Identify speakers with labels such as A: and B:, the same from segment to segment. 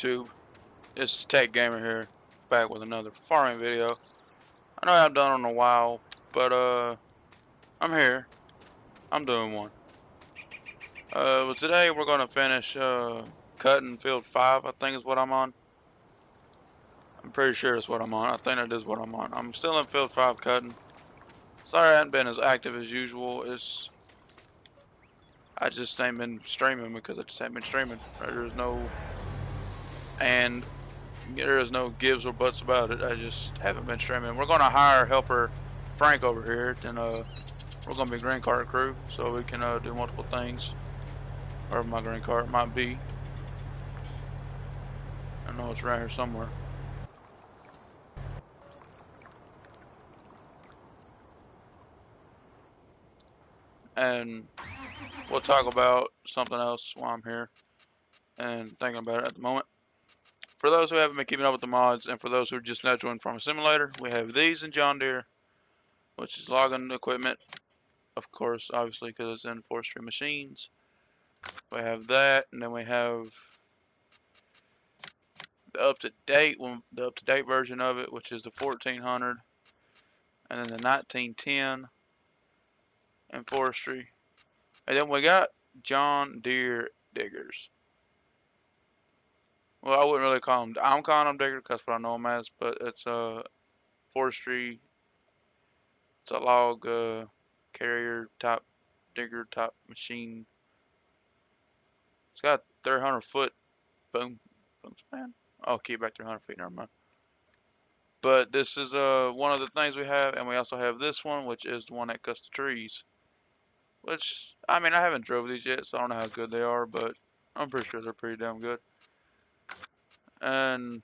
A: YouTube. This is Tech Gamer here, back with another farming video. I know I haven't done it in a while, but I'm here. I'm doing one. But today we're gonna finish cutting field 5. I think is what I'm on. I'm pretty sure it's what I'm on. I think that is what I'm on. I'm still in field 5 cutting. Sorry I haven't been as active as usual. I just ain't been streaming because I just haven't been streaming. There's no gives or buts about it. I just haven't been streaming. We're gonna hire helper Frank over here, and we're gonna be green cart crew, so we can do multiple things. Wherever my green cart might be. I know it's right here somewhere. And we'll talk about something else while I'm here and thinking about it at the moment. For those who haven't been keeping up with the mods, and for those who are just now joined from a simulator, we have these in John Deere, which is logging equipment, of course, obviously because it's in forestry machines. We have that, and then we have the up-to-date version of it, which is the 1400, and then the 1910 in forestry. And then we got John Deere diggers. Well, I wouldn't really call them. I'm calling them diggers because that's what I know them as. But it's a forestry. It's a log carrier type digger type machine. It's got 300-foot boom span. I'll keep back 300 feet. Never mind. But this is one of the things we have, and we also have this one, which is the one that cuts the trees. Which I mean, I haven't drove these yet, so I don't know how good they are, but I'm pretty sure they're pretty damn good. And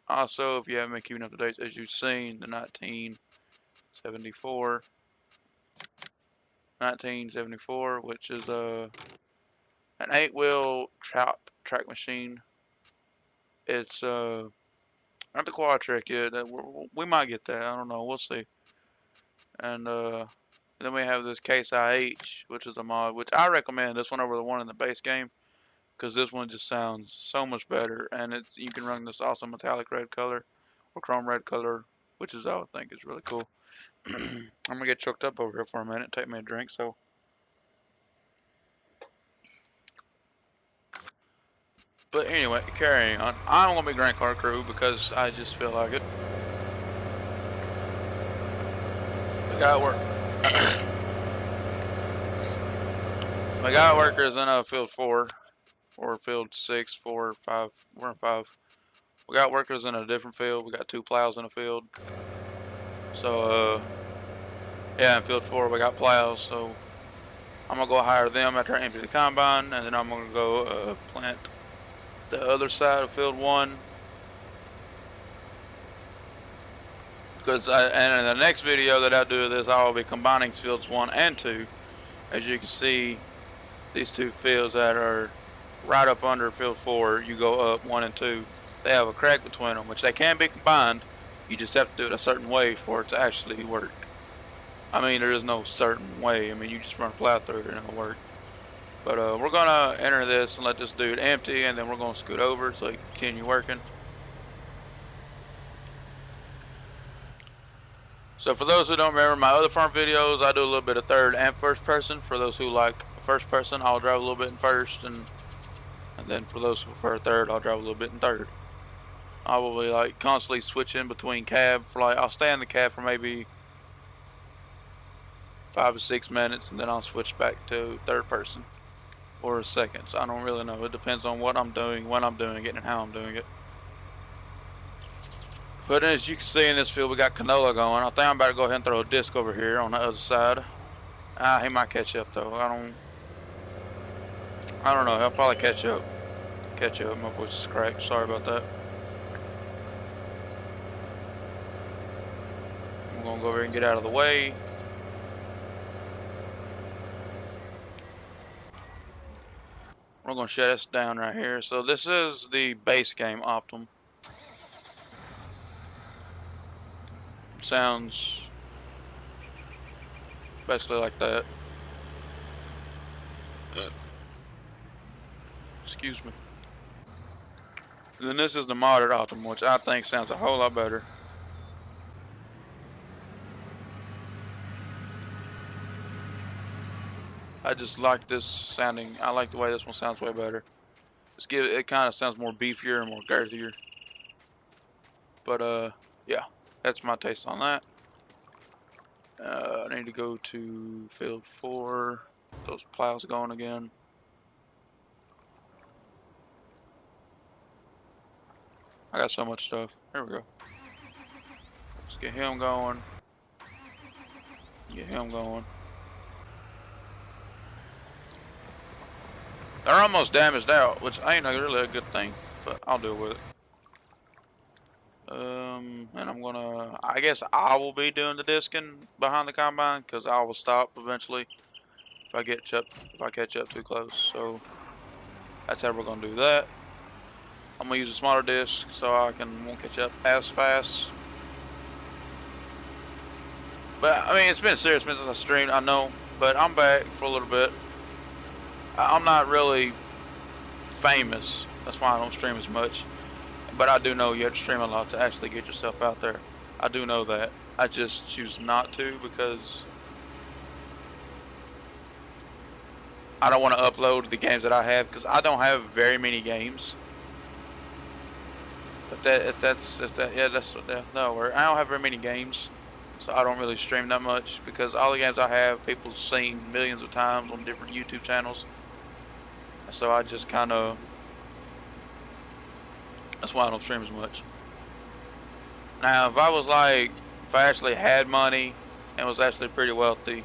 A: also, if you haven't been keeping up to date, as you've seen, the 1974, which is an 8-wheel track machine. It's not the quad track yet. We might get that. I don't know. We'll see. And then we have this Case IH, which is a mod, which I recommend this one over the one in the base game, because this one just sounds so much better, and you can run this awesome metallic red color or chrome red color, which is I think is really cool. I'm gonna get choked up over here for a minute. Take me a drink. So, but anyway, carrying on. I'm gonna be Grand Car Crew because I just feel like it. We got work. We got workers in field 4 or field 6, 4, 5. We're in 5. We got workers in a different field. We got 2 plows in a field. So yeah, in field 4 we got plows. So I'm gonna go hire them after I empty the combine, and then I'm gonna go plant the other side of field 1. Because and in the next video that I do of this, I will be combining fields 1 and 2. As you can see, these 2 fields that are right up under field 4, you go up 1 and 2. They have a crack between them, which they can be combined. You just have to do it a certain way for it to actually work. I mean, there is no certain way. I mean, you just run a plow through it and it'll work. But we're gonna enter this and let this dude empty, and then we're gonna scoot over so he can continue working. So for those who don't remember my other farm videos, I do a little bit of third and first person. For those who like first person, I'll drive a little bit in first, and then for those who prefer third, I'll drive a little bit in third. I will be like constantly switching between cab for like, I'll stay in the cab for maybe 5 to 6 minutes, and then I'll switch back to third person or second. So I don't really know. It depends on what I'm doing, when I'm doing it, and how I'm doing it. But as you can see in this field, we got canola going. I think I'm about to go ahead and throw a disc over here on the other side. He might catch up though. I don't know. He'll probably catch up. My voice is cracked. Sorry about that. I'm gonna go over here and get out of the way. We're gonna shut this down right here. So this is the base game Optum. Sounds basically like that. Excuse me. Then this is the modded Optima, which I think sounds a whole lot better. I just like this sounding. I like the way this one sounds way better. It kind of sounds more beefier and more girthier. But yeah, that's my taste on that. I need to go to field 4. Those plows going again. I got so much stuff. There we go. Let's get him going. Get him going. They're almost damaged out, which ain't really a good thing, but I'll deal with it. And I'm gonna, I guess I will be doing the disking behind the combine because I will stop eventually if I catch up too close. So that's how we're gonna do that. I'm gonna use a smaller disc so I won't catch up as fast. But I mean, it's been a serious since I streamed, I know, but I'm back for a little bit. I'm not really famous, that's why I don't stream as much. But I do know you have to stream a lot to actually get yourself out there. I do know that. I just choose not to because I don't want to upload the games that I have because I don't have very many games. But no, I don't have very many games, so I don't really stream that much because all the games I have, people have seen millions of times on different YouTube channels. So I just kind of, that's why I don't stream as much. Now, if I actually had money and was actually pretty wealthy,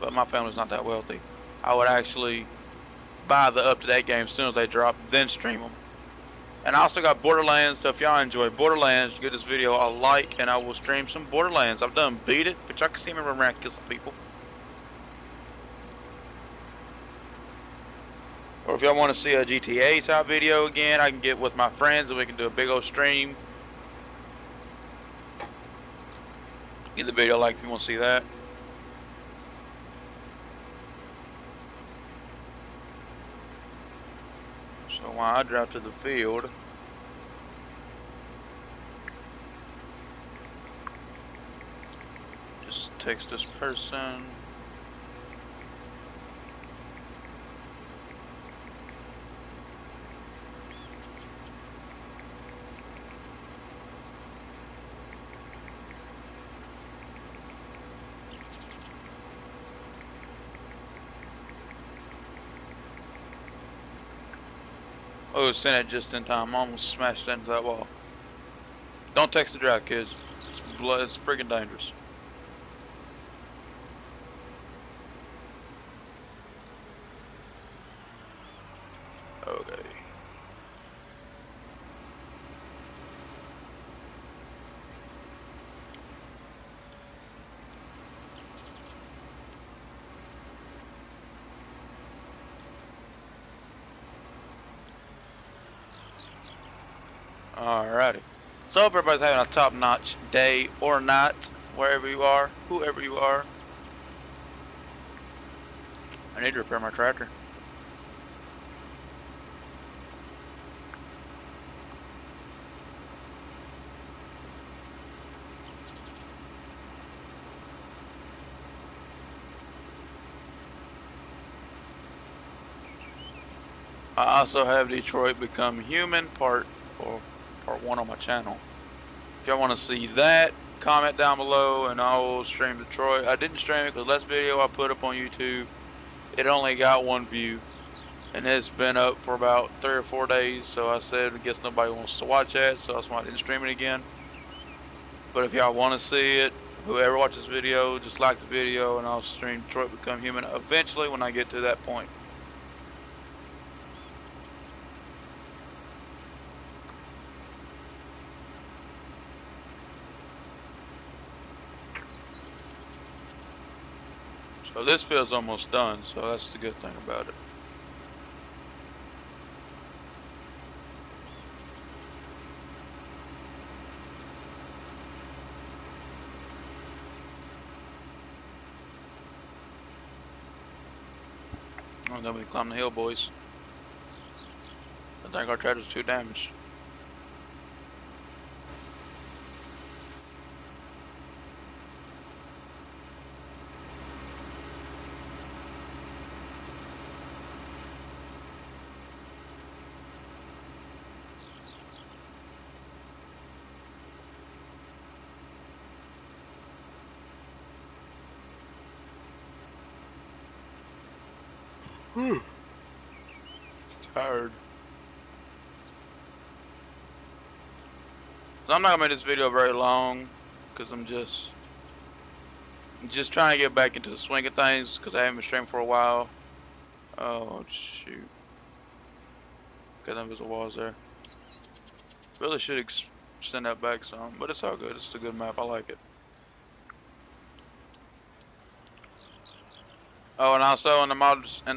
A: but my family's not that wealthy, I would actually buy the up-to-date games as soon as they drop, then stream them. And I also got Borderlands, so if y'all enjoy Borderlands, give this video a like, and I will stream some Borderlands. I've done beat it, but y'all can see me run around and kill some people. Or if y'all want to see a GTA type video again, I can get with my friends and we can do a big old stream. Give the video a like if you want to see that. So while I drive to the field, just text this person. Oh, sent it just in time. Almost smashed into that wall. Don't text the drive, kids. It's freaking dangerous. Okay. Alrighty. So hope everybody's having a top-notch day or night, wherever you are, whoever you are. I need to repair my tractor. I also have Detroit Become Human part 1 on my channel. If y'all want to see that, comment down below and I will stream Detroit. I didn't stream it because last video I put up on YouTube, it only got 1 view. And it's been up for about 3 or 4 days, so I said I guess nobody wants to watch that, so that's why I didn't stream it again. But if y'all want to see it, whoever watches this video, just like the video and I'll stream Detroit Become Human eventually when I get to that point. So this field's almost done, so that's the good thing about it. I'm gonna be climbing the hill, boys. I think our tractor's too damaged. Tired. So I'm not gonna make this video very long, cause I'm just trying to get back into the swing of things, cause I haven't been streaming for a while. Oh shoot! Okay, there's a walls there. Really should extend that back some, but it's all good. It's a good map. I like it. Oh, and also in the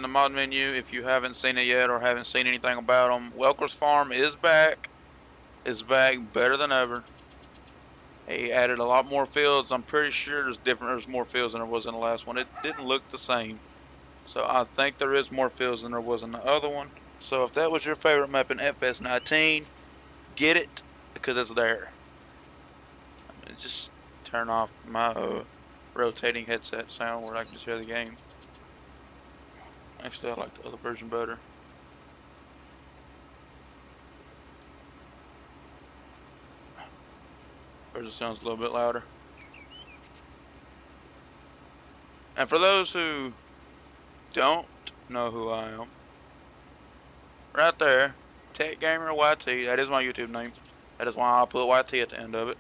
A: mod menu, if you haven't seen it yet or haven't seen anything about them, Welker's Farm is back. It's back better than ever. He added a lot more fields. I'm pretty sure there's more fields than there was in the last one. It didn't look the same. So I think there is more fields than there was in the other one. So if that was your favorite map in FS19, get it because it's there. I mean, just turn off my rotating headset sound where I can just hear the game. Actually, I like the other version better. Version sounds a little bit louder. And for those who don't know who I am, right there, Tech Gamer YT, that is my YouTube name. That is why I put YT at the end of it.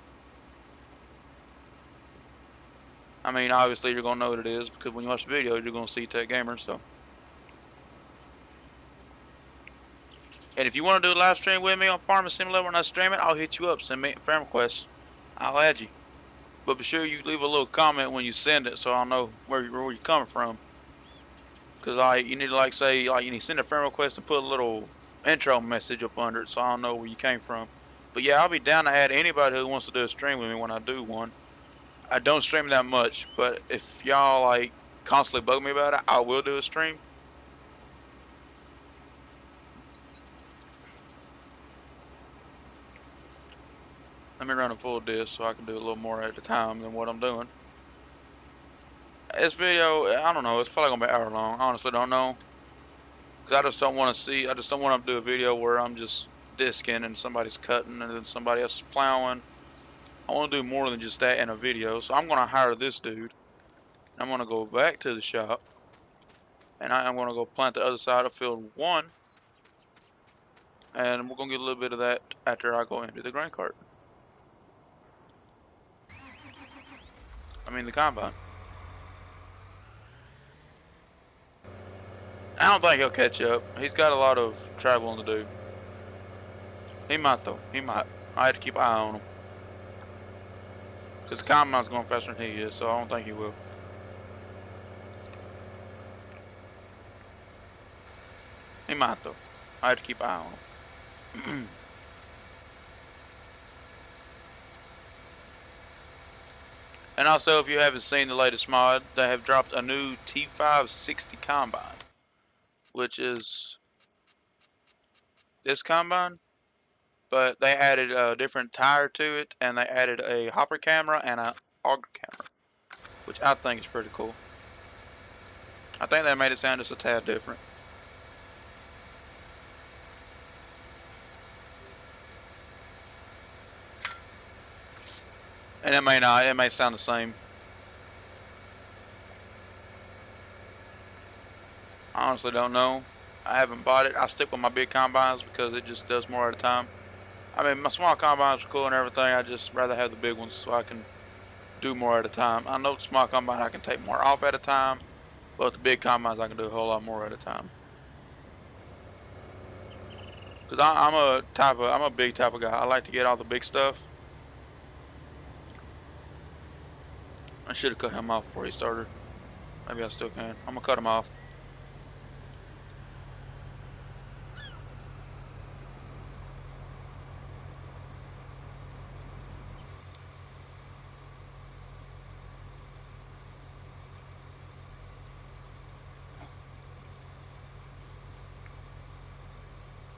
A: I mean, obviously you're gonna know what it is because when you watch the video, you're gonna see Tech Gamer. So, and if you want to do a live stream with me on Farming Simulator when I stream it, I'll hit you up. Send me a friend request. I'll add you. But be sure you leave a little comment when you send it, so I'll know where you're coming from. Cause you need to say you need to send a friend request and put a little intro message up under it, so I'll know where you came from. But yeah, I'll be down to add anybody who wants to do a stream with me when I do one. I don't stream that much, but if y'all constantly bug me about it, I will do a stream. Let me run a full disc so I can do a little more at a time than what I'm doing. This video, I don't know, it's probably gonna be an hour long. I honestly don't know. Cause I just don't want to do a video where I'm just disking and somebody's cutting and then somebody else is plowing. I want to do more than just that in a video. So I'm gonna hire this dude. I'm gonna go back to the shop. And I'm gonna go plant the other side of field 1. And we're gonna get a little bit of that after I go into the grain cart. I mean the combine. I don't think he'll catch up. He's got a lot of traveling to do. He might though. He might. I had to keep an eye on him. Cause the combine's going faster than he is, so I don't think he will. He might though. I had to keep an eye on him. And also, if you haven't seen the latest mod, they have dropped a new T560 combine, which is this combine, but they added a different tire to it, and they added a hopper camera and an auger camera, which I think is pretty cool. I think they made it sound just a tad different. And it may not, it may sound the same. I honestly don't know. I haven't bought it. I stick with my big combines because it just does more at a time. I mean, my small combines are cool and everything. I just rather have the big ones so I can do more at a time. I know the small combine I can take more off at a time, but the big combines I can do a whole lot more at a time. Cause I'm a big type of guy. I like to get all the big stuff. I should have cut him off before he started. Maybe I still can. I'm gonna cut him off.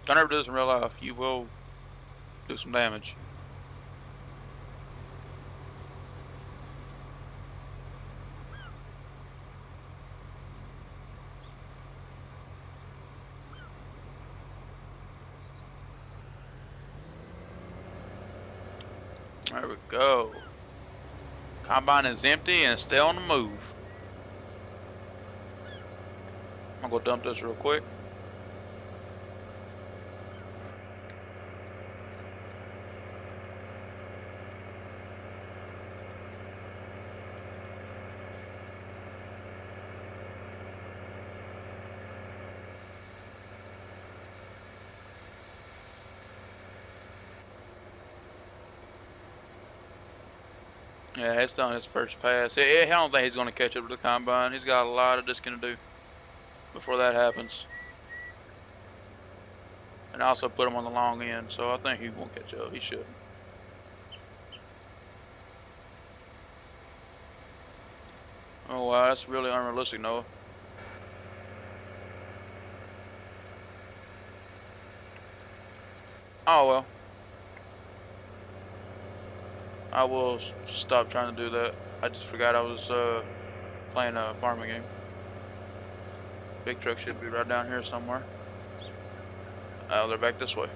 A: Don't ever do this in real life. You will do some damage. There we go. Combine is empty and still on the move. I'm gonna go dump this real quick. Yeah, it's done his first pass. I don't think he's going to catch up to the combine. He's got a lot of disking to do before that happens. And I also put him on the long end, so I think he won't catch up. He shouldn't. Oh wow, that's really unrealistic, Noah. Oh well. I will stop trying to do that. I just forgot I was playing a farming game. Big truck should be right down here somewhere. Oh, they're back this way.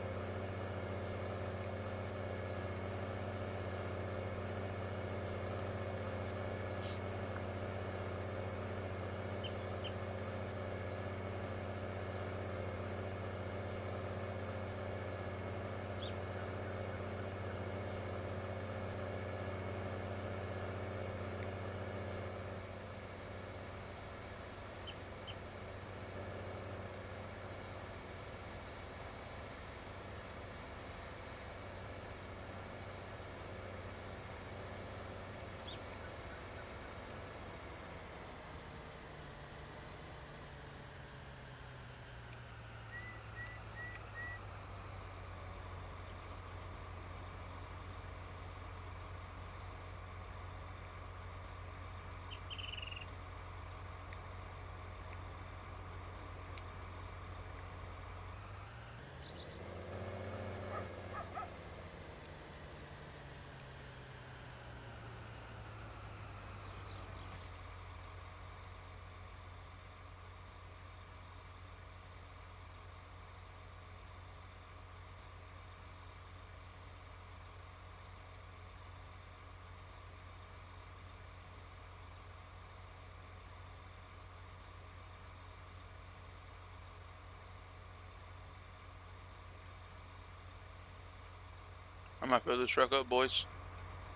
A: I might fill this truck up, boys.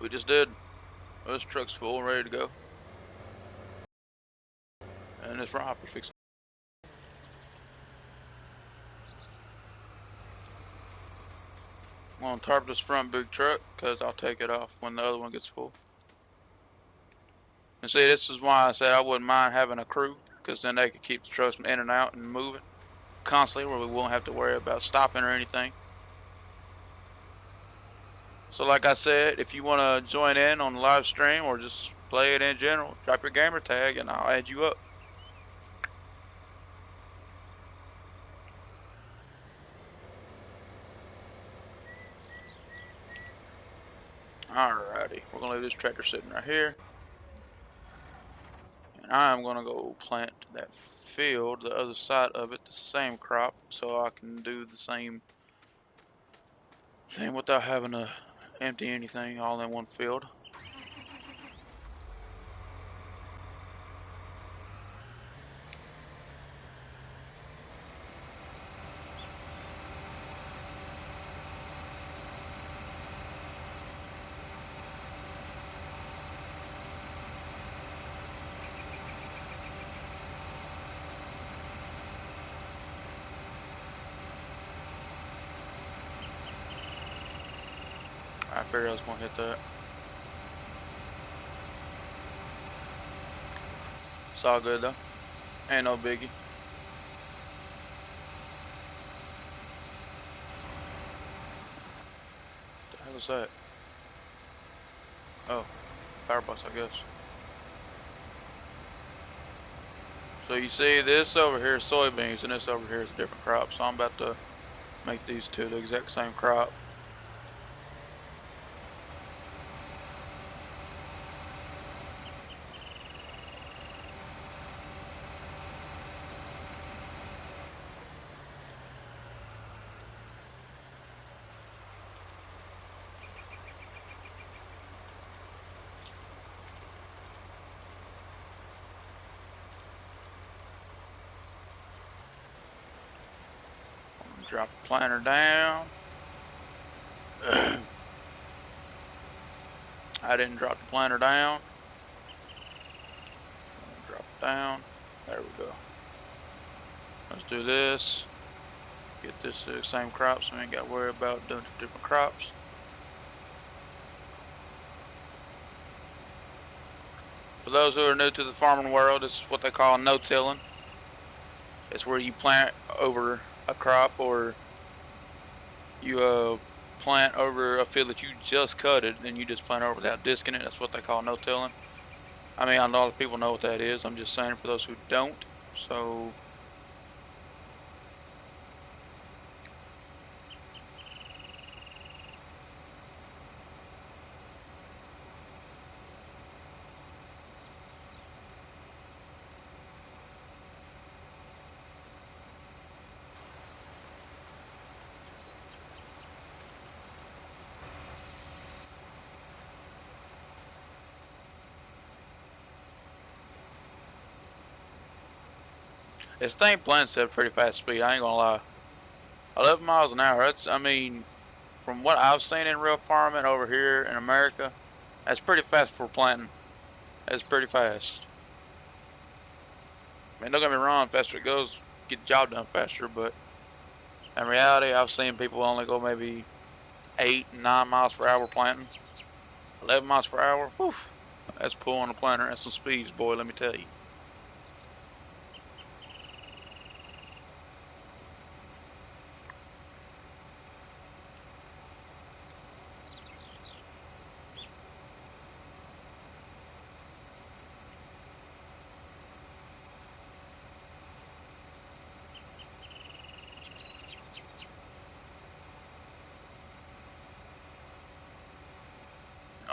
A: We just did. This truck's full and ready to go. And this rock we fixed. I'm gonna tarp this front big truck because I'll take it off when the other one gets full. And see, this is why I said I wouldn't mind having a crew, because then they could keep the trucks in and out and moving constantly, where we won't have to worry about stopping or anything. So like I said, if you want to join in on the live stream or just play it in general, drop your gamer tag and I'll add you up. Alrighty, we're gonna leave this tractor sitting right here. And I'm gonna go plant that field, the other side of it, the same crop, so I can do the same thing without having to empty anything all in one field. I figured I was gonna hit that. It's all good though. Ain't no biggie. What the hell is that? Oh, power bus, I guess. So you see, this over here is soybeans, and this over here is a different crop. So I'm about to make these two the exact same crop. Drop the planter down. I didn't drop the planter down. Drop it down. There we go. Let's do this. Get this to the same crop so we ain't got to worry about doing different crops. For those who are new to the farming world, this is what they call no-tilling. It's where you plant over a crop, or you plant over a field that you just cutted and you just plant over without disking it. That's what they call no-tilling. I mean, a lot of people know what that is. I'm just saying for those who don't. So this thing plants at a pretty fast speed. I ain't gonna lie. 11 miles an hour. That's, I mean, from what I've seen in real farming over here in America, that's pretty fast for planting. That's pretty fast. I mean, don't get me wrong, faster it goes, get the job done faster, but in reality, I've seen people only go maybe 8, 9 miles per hour planting. 11 miles per hour, whew, that's pulling a planter. That's some speeds, boy, let me tell you.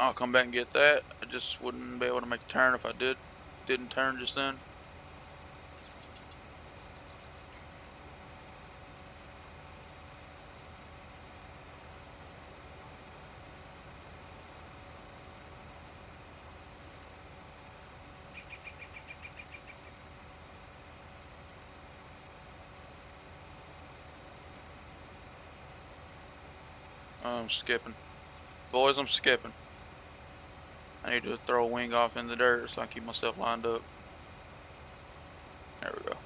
A: I'll come back and get that. I just wouldn't be able to make a turn if I didn't turn just then. I'm skipping. Boys, I'm skipping. I need to throw a wing off in the dirt so I keep myself lined up. There we go.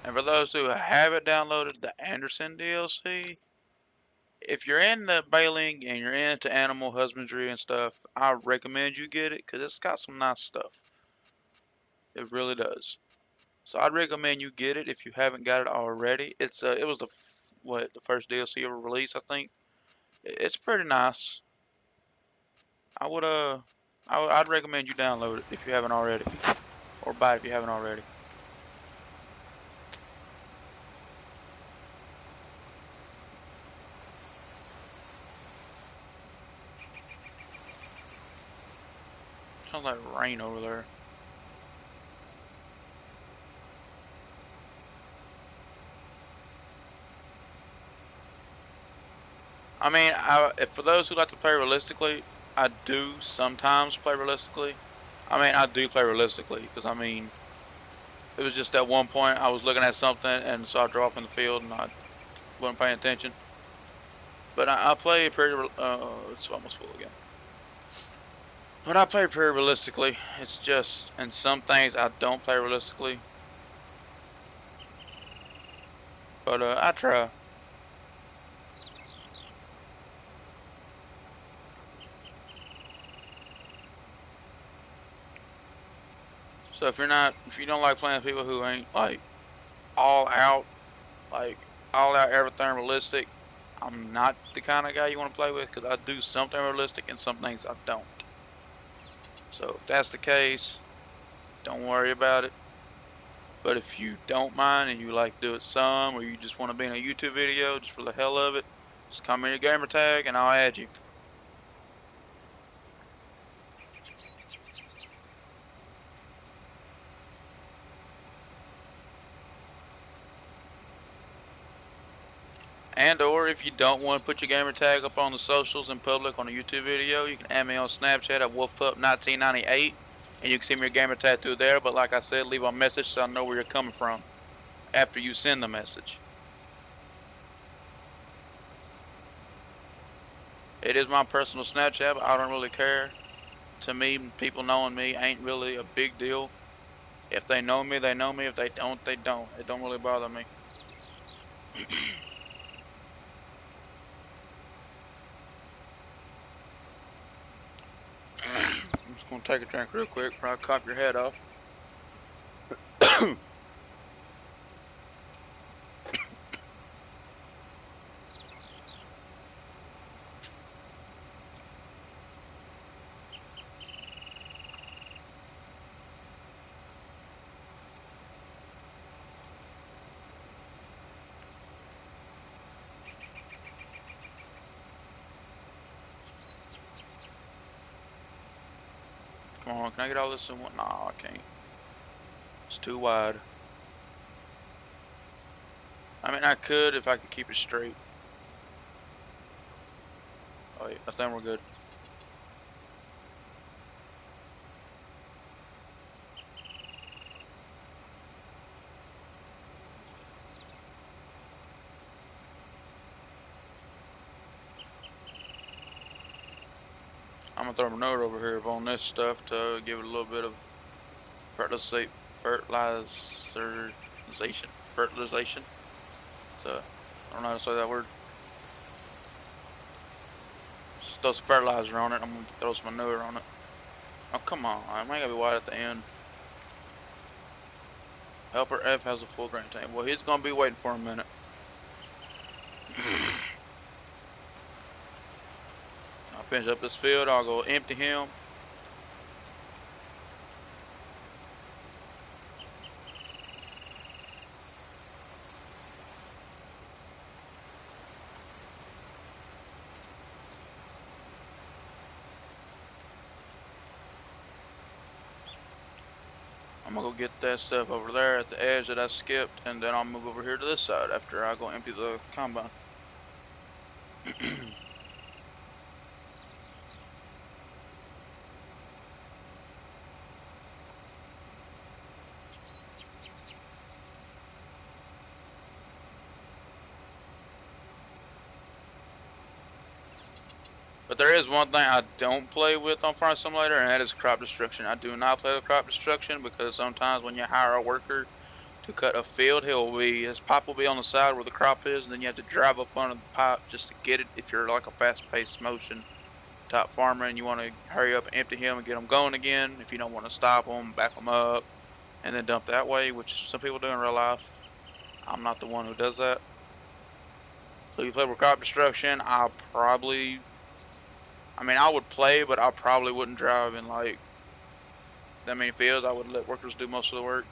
A: And for those who haven't downloaded the Anderson DLC, if you're into baling and you're into animal husbandry and stuff, I recommend you get it because it's got some nice stuff. It really does. So I'd recommend you get it if you haven't got it already. It was the first DLC ever released, I think. It's pretty nice. I would I'd recommend you download it if you haven't already, or buy it if you haven't already. Sounds like rain over there. I mean, for those who like to play realistically, I do sometimes play realistically. I mean, I do play realistically because I mean, it was just at one point I was looking at something and saw a drop in the field and I wasn't paying attention. But I play pretty. It's almost full again. But I play pretty realistically. It's just in some things I don't play realistically. But I try. So if you don't like playing with people who ain't like all out, like all out everything realistic, I'm not the kind of guy you want to play with because I do something realistic and some things I don't. So if that's the case, don't worry about it. But if you don't mind and you like to do it some, or you just want to be in a YouTube video just for the hell of it, just comment your gamer tag and I'll add you. And or if you don't want to put your gamer tag up on the socials in public on a YouTube video, you can add me on Snapchat at WolfPup1998, and you can see me your gamer tag through there. But like I said, leave a message so I know where you're coming from after you send the message. It is my personal Snapchat, but I don't really care. To me, people knowing me ain't really a big deal. If they know me, they know me. If they don't, they don't. It don't really bother me. I'm just gonna take a drink real quick before I cop your head off. Come on, can I get all this in one? Nah, I can't. It's too wide. I mean, I could if I could keep it straight. Oh, yeah, I think we're good. I'm gonna throw manure over here on this stuff to give it a little bit of fertilization. Fertilization. So, I don't know how to say that word. Just throw some fertilizer on it. I'm gonna throw some manure on it. Oh, come on. I ain't gotta be wide at the end. Helper F has a full grain tank. Well, he's gonna be waiting for a minute. I'll finish up this field. I'll go empty him. I'm gonna go get that stuff over there at the edge that I skipped, and then I'll move over here to this side after I go empty the combine. But there is one thing I don't play with on Farm Simulator, and that is crop destruction. I do not play with crop destruction because sometimes when you hire a worker to cut a field, his pipe will be on the side where the crop is, and then you have to drive up under the pipe just to get it if you're like a fast-paced motion type farmer and you want to hurry up and empty him and get them going again. If you don't want to stop them, back them up, and then dump that way, which some people do in real life. I'm not the one who does that. So if you play with crop destruction, I mean, I would play, but I probably wouldn't drive in like that many fields. I would let workers do most of the work,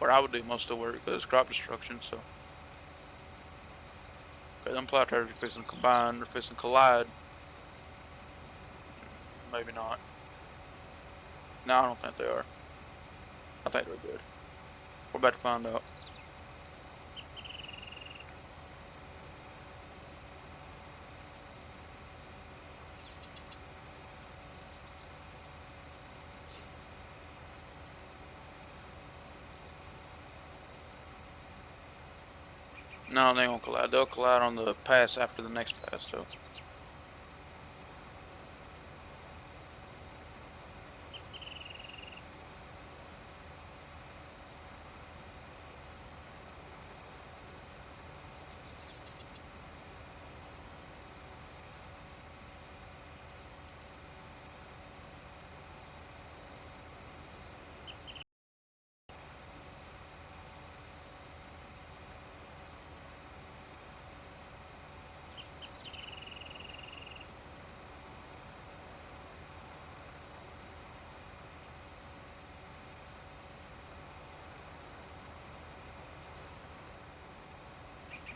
A: or I would do most of the work because it's crop destruction. So, if them plow trailers are fixing to combine, they're fixing to collide. Maybe not. No, I don't think they are. I think they're good. We're about to find out. No, they won't collide. They'll collide on the pass after the next pass, though.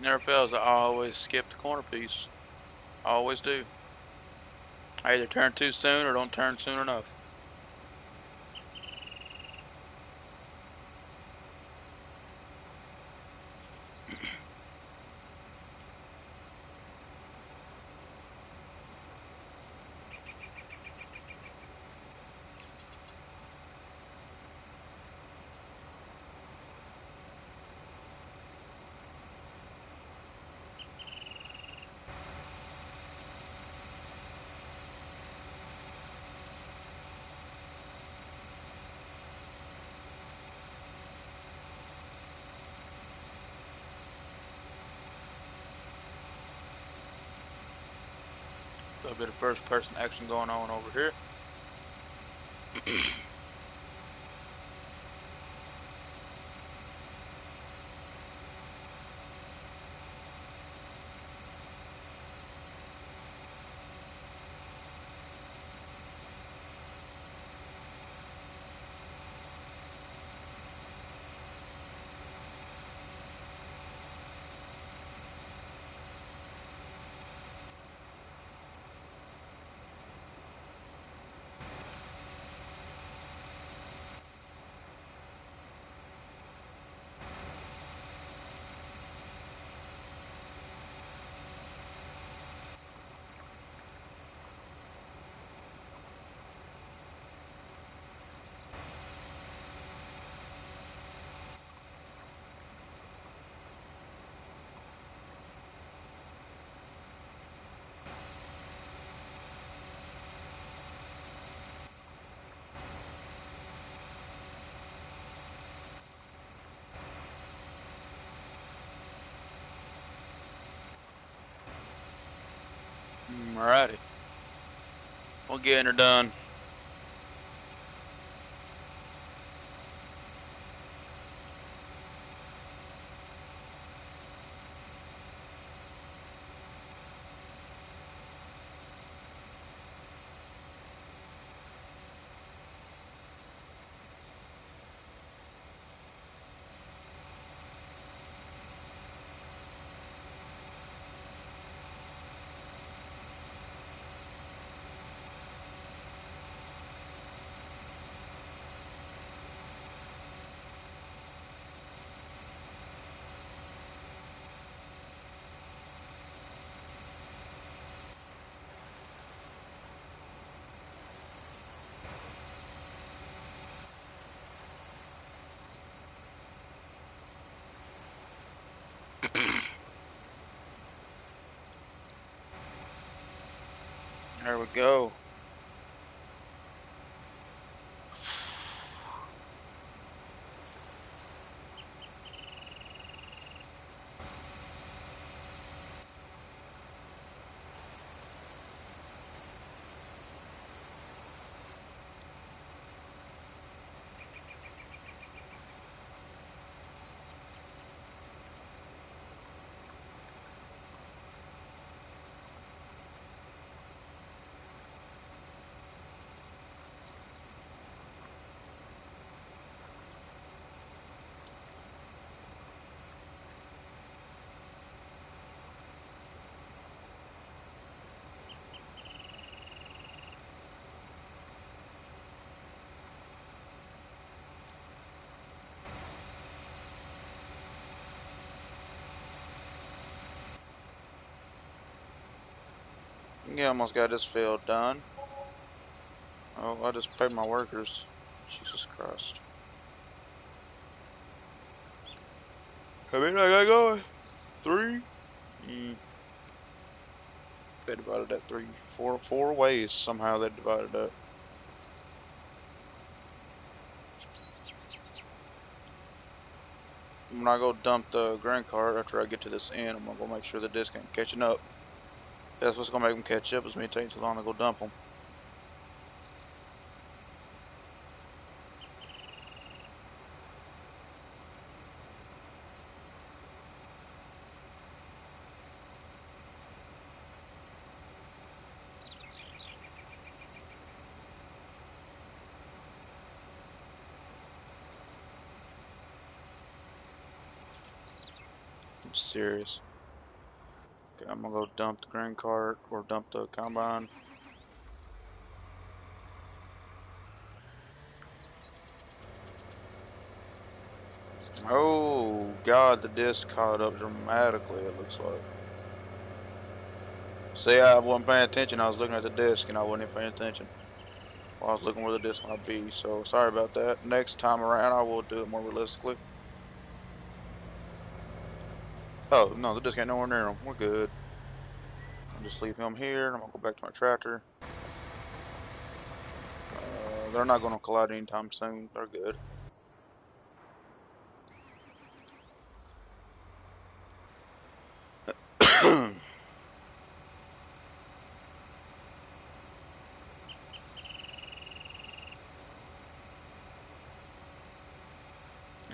A: Never fails. I always skip the corner piece. I always do. I either turn too soon or don't turn soon enough. little bit of first person action going on over here. Alrighty. We're getting her done. There we go. Yeah, almost got this field done. Oh, I just paid my workers. Jesus Christ. How many I got going? 3? They divided that four ways somehow they divided that. When I go dump the grain cart after I get to this end, I'm gonna go make sure the disc ain't catching up. That's what's gonna make them catch up, is me taking too long to go dump them. I'm serious. Okay, I'm gonna go dump the grain cart or dump the combine. Oh God, the disc caught up dramatically, it looks like. See, I wasn't paying attention. I was looking at the disc and I wasn't even paying attention. Well, I was looking where the disc might be, so sorry about that. Next time around, I will do it more realistically. Oh, no, the disc ain't nowhere near him. We're good. I'll just leave him here. I'm gonna go back to my tractor. They're not gonna collide anytime soon. They're good.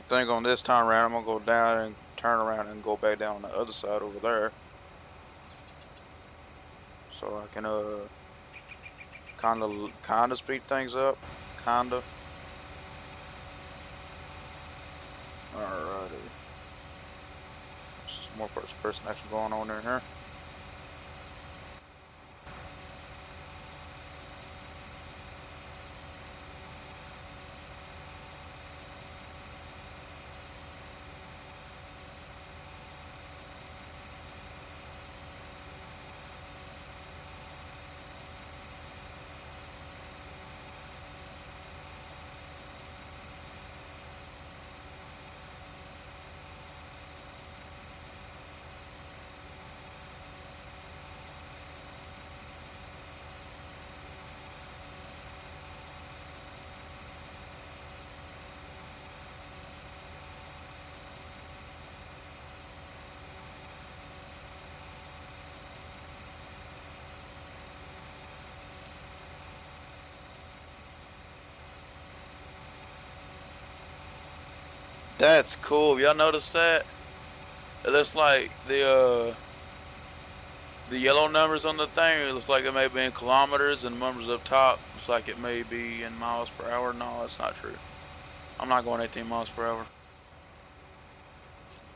A: think on this time around, I'm gonna go down and turn around and go back down on the other side over there, so I can kinda speed things up, kinda. Alrighty, some more first person action going on in here. That's cool. Y'all notice that? It looks like the yellow numbers on the thing. It looks like it may be in kilometers, and numbers up top looks like it may be in miles per hour. No, that's not true. I'm not going 18 miles per hour.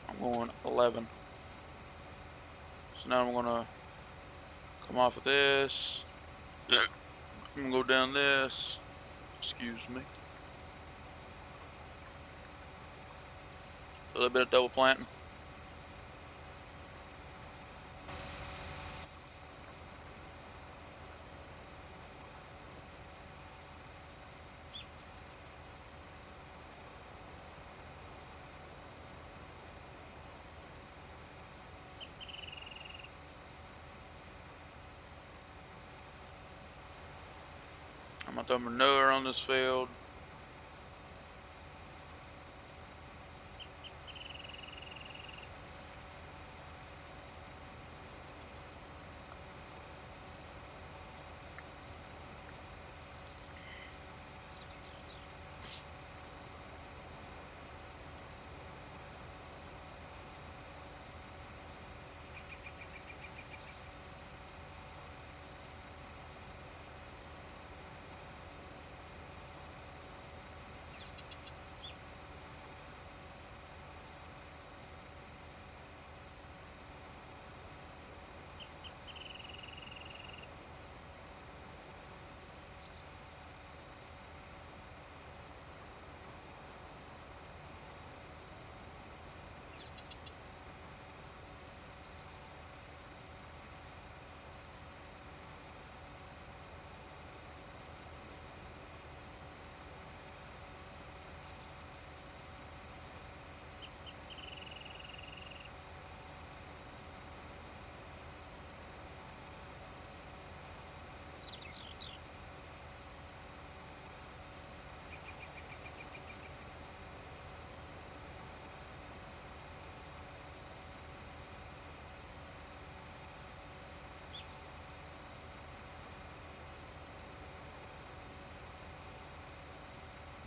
A: I'm going 11. So now I'm gonna come off of this. I'm gonna go down this. Excuse me. A little bit of double planting. I'm gonna throw manure on this field.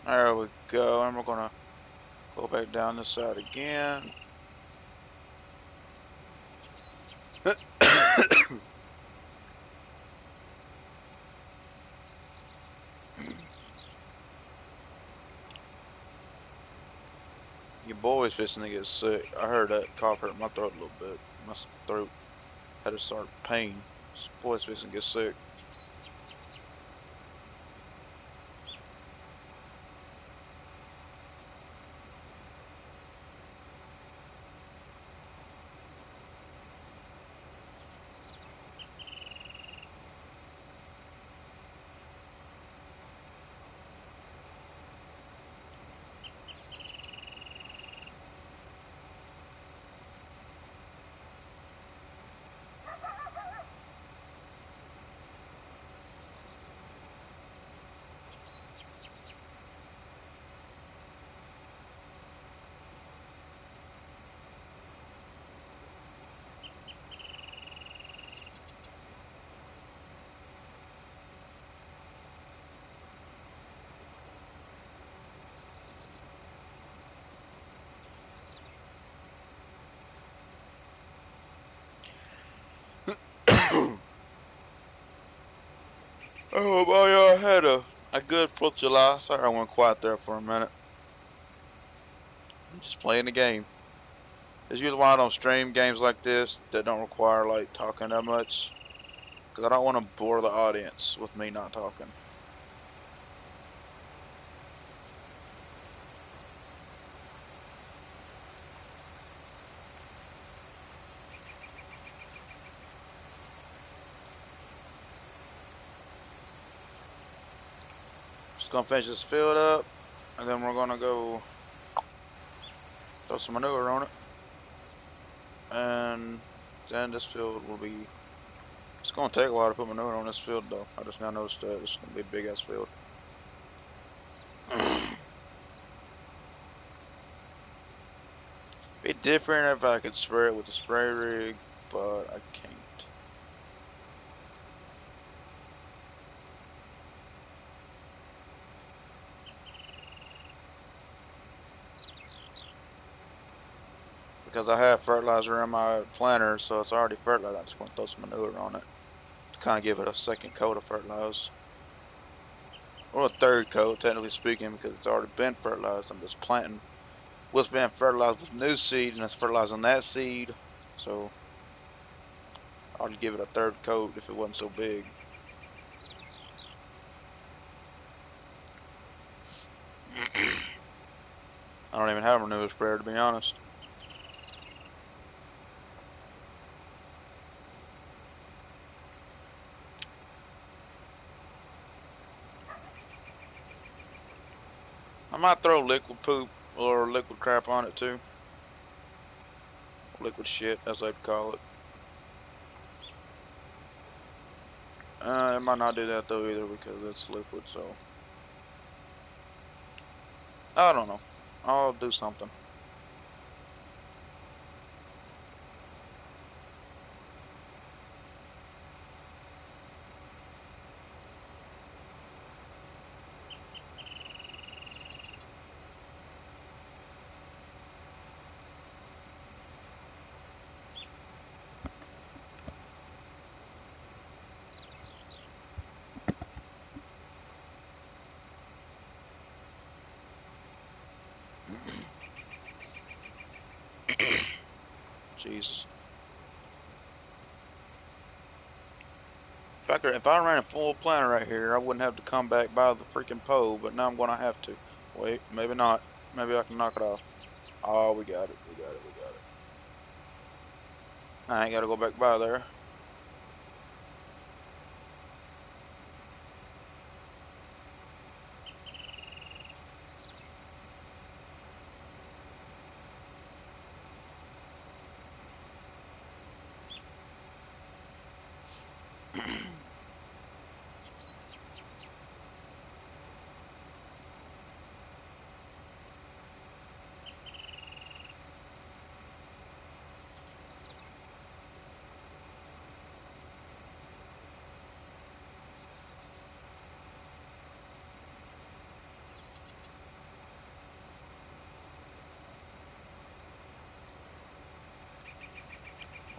A: There we go. And we're gonna go back down this side again. Your boy's fixing to get sick. I heard that cough hurt my throat a little bit. My throat had to start pain. This boy's fixing to get sick. Oh, well, yeah, I had a good 4th of July. Sorry I went quiet there for a minute. I'm just playing the game. It's usually why I don't stream games like this that don't require like talking that much. Because I don't want to bore the audience with me not talking. Just gonna finish this field up, and then we're gonna go throw some manure on it. And then this field will be. It's gonna take a while to put manure on this field though. I just now noticed that it's gonna be a big ass field. Be different if I could spray it with the spray rig, but I can't. Because I have fertilizer in my planter, so it's already fertilized. I just want to throw some manure on it to kind of give it a second coat of fertilizer. Or a third coat, technically speaking, because it's already been fertilized. I'm just planting what's been fertilized with new seed, and it's fertilizing that seed. So I'll just give it a third coat if it wasn't so big. I don't even have a manure sprayer, to be honest. I might throw liquid poop or liquid crap on it too. Liquid shit, as they'd call it. I might not do that though either because it's liquid, so I don't know. I'll do something. Jesus. If I ran a full planter right here, I wouldn't have to come back by the freaking pole, but now I'm gonna have to. Wait, maybe not. Maybe I can knock it off. Oh, we got it. We got it. We got it. I ain't gotta go back by there.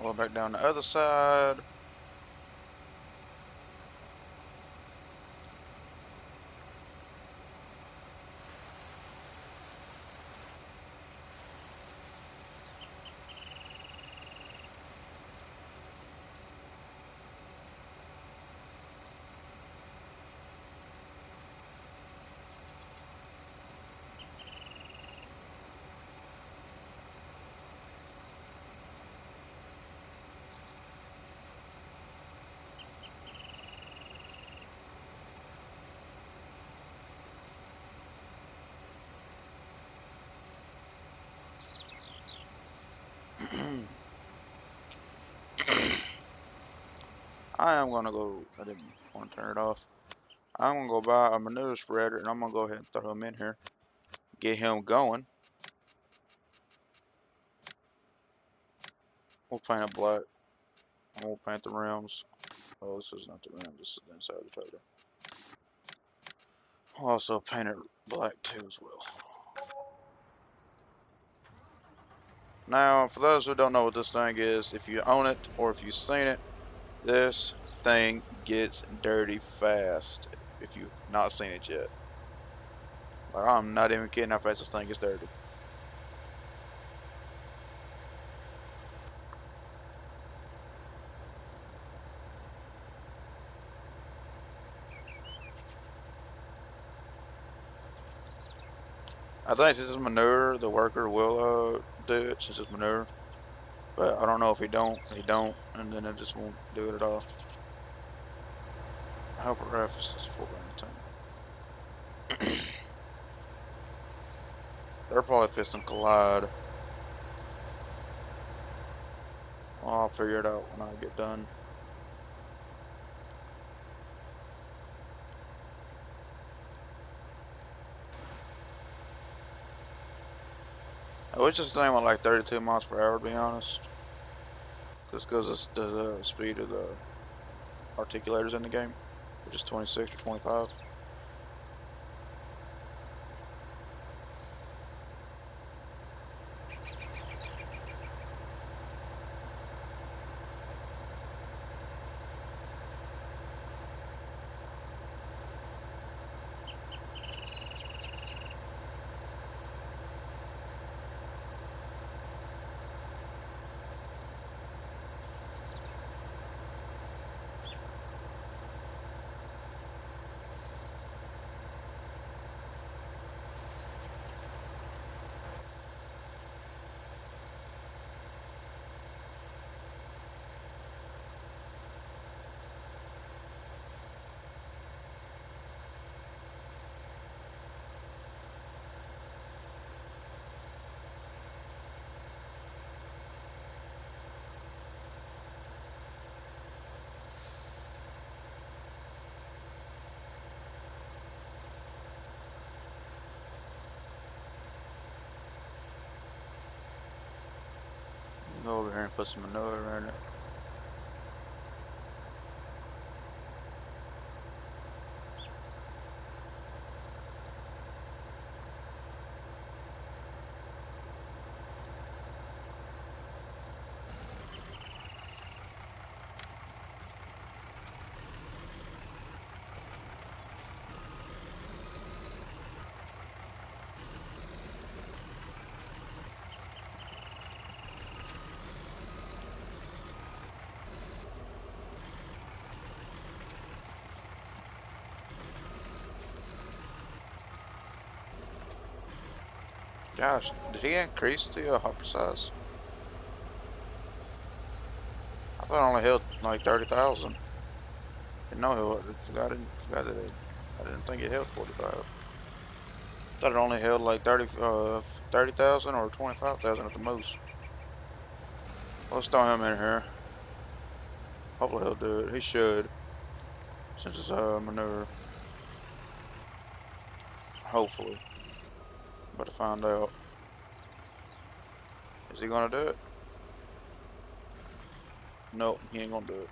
A: Go back down the other side. I am gonna go. I didn't want to turn it off. I'm gonna go buy a manure spreader and I'm gonna go ahead and throw him in here. Get him going. We'll paint it black. And we'll paint the rims. Oh, this is not the rim. This is the inside of the trailer. I'll also paint it black too as well. Now, for those who don't know what this thing is, if you own it or if you've seen it, this thing gets dirty fast if you've not seen it yet. Like, I'm not even kidding how fast this thing gets dirty. I think since it's manure, the worker will do it since it's manure. But I don't know if he don't, and then it just won't do it at all. I hope it references 4 They're probably fixing collide. Well, I'll figure it out when I get done. I wish this thing went like 32 miles per hour, to be honest. Just because it's the speed of the articulators in the game, which is 26 or 25. Go over here and put some manure in it. Gosh, did he increase the hopper size? I thought it only held like 30,000. Didn't know it. Forgot that I didn't think it held 45. Thought it only held like 30,000 or 25,000 at the most. Let's throw him in here. Hopefully he'll do it. He should, since it's manure. Hopefully, but to find out. Is he gonna do it? Nope, he ain't gonna do it.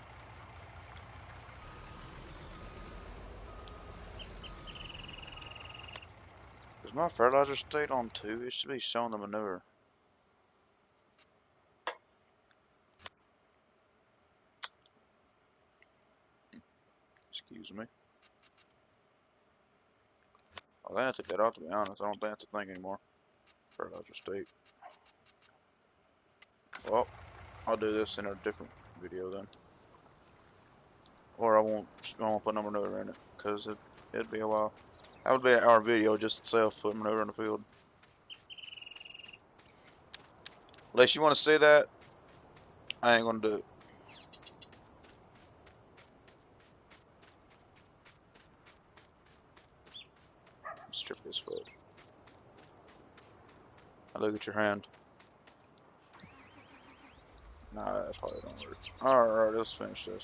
A: Is my fertilizer state on 2? It should be showing the manure. Excuse me. I think I took that off, to be honest. I don't think that's a thing anymore. Fertilizer state. Well, I'll do this in a different video then. Or I won't put no manure in it, because it'd be a while. That would be an hour video just itself, putting manure in the field. Unless you want to see that, I ain't gonna do it. Strip this foot. Now look at your hand. Nah, that probably don't work. Alright, let's finish this.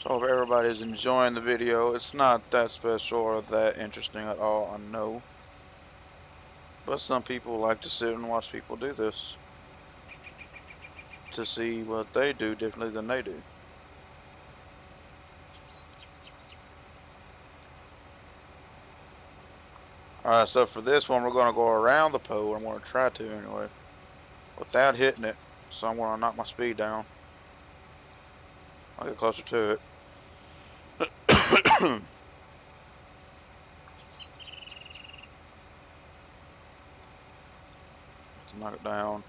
A: So if everybody's enjoying the video, it's not that special or that interesting at all, I know. But some people like to sit and watch people do this to see what they do differently than they do. Alright, so for this one, we're going to go around the pole. I'm going to try to anyway, without hitting it. So I'm going to knock my speed down. I'll get closer to it. To knock it down.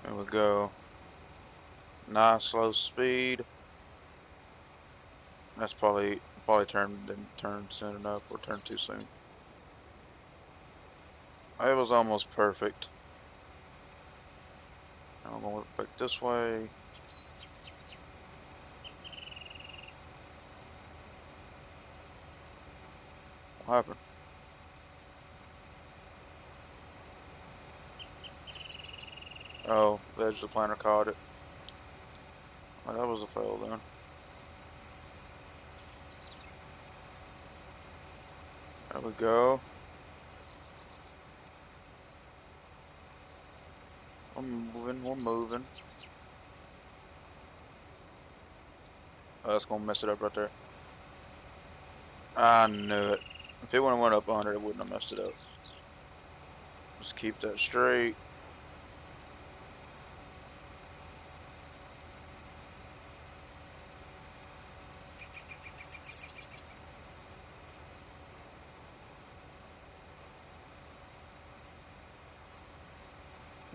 A: There we go. Nice slow speed. That's probably didn't turn soon enough or turned too soon. It was almost perfect. Now I'm gonna look back this way. What happened? Oh, the edge of the planter caught it. Oh, that was a fail then. There we go. We're moving. Oh, that's gonna mess it up right there. I knew it. If it wouldn't have went up under, it wouldn't have messed it up. Just keep that straight.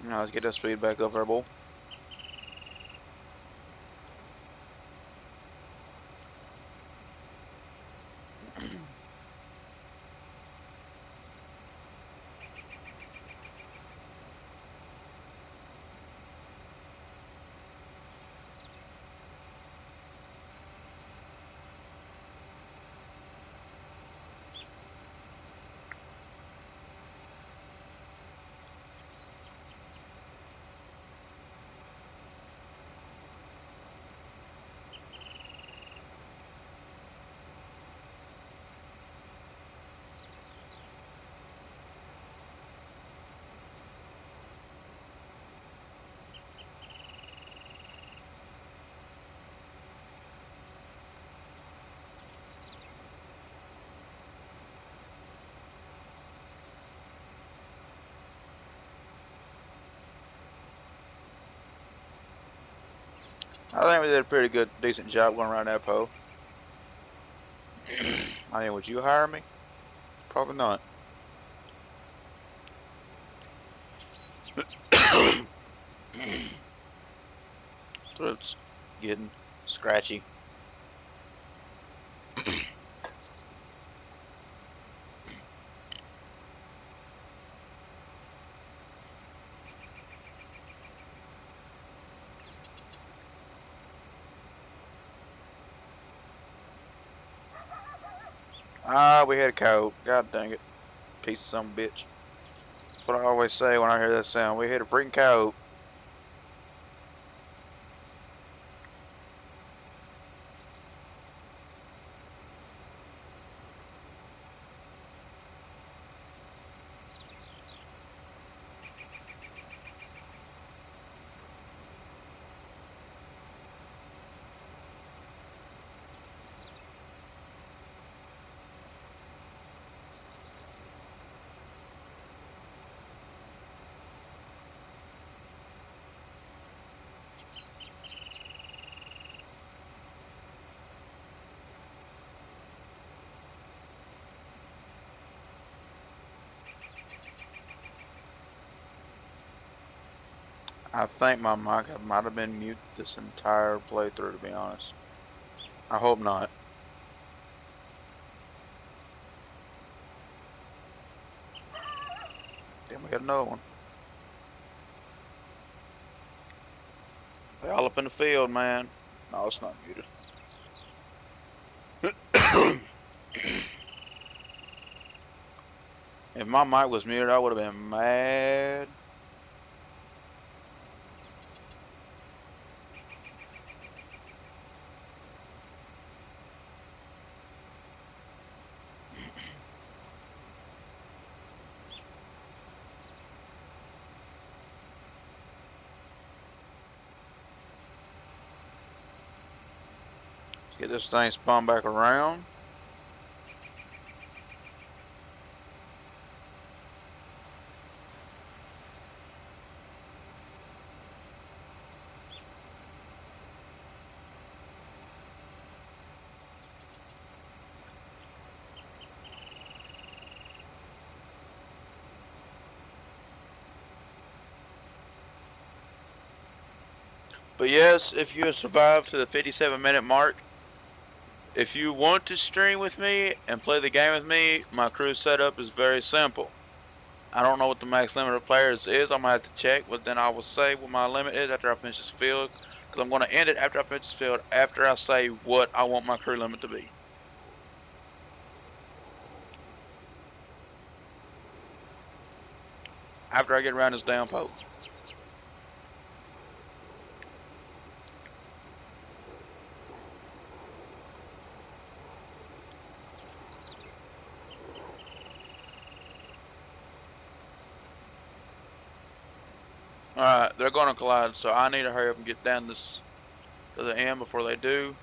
A: Now let's get that speed back up, Rebel. I think we did a pretty good, decent job going around that pole. I mean, would you hire me? Probably not. Throat's getting scratchy. Ah, we had a coyote. God dang it. Piece of some bitch. That's what I always say when I hear that sound. We hit a freaking coyote. I think my mic might have been mute this entire playthrough, to be honest. I hope not. Then we got another one. They all up in the field, man. No, it's not muted. If my mic was muted, I would have been mad. Let's get this thing spun back around. But yes, if you have survived to the 57-minute mark, if you want to stream with me and play the game with me, my crew setup is very simple. I don't know what the max limit of players is. I'm going to have to check, but then I will say what my limit is after I finish this field. Because I'm going to end it after I finish this field, after I say what I want my crew limit to be. After I get around this damn pole. Alright, they're going to collide, so I need to hurry up and get down this to the end before they do.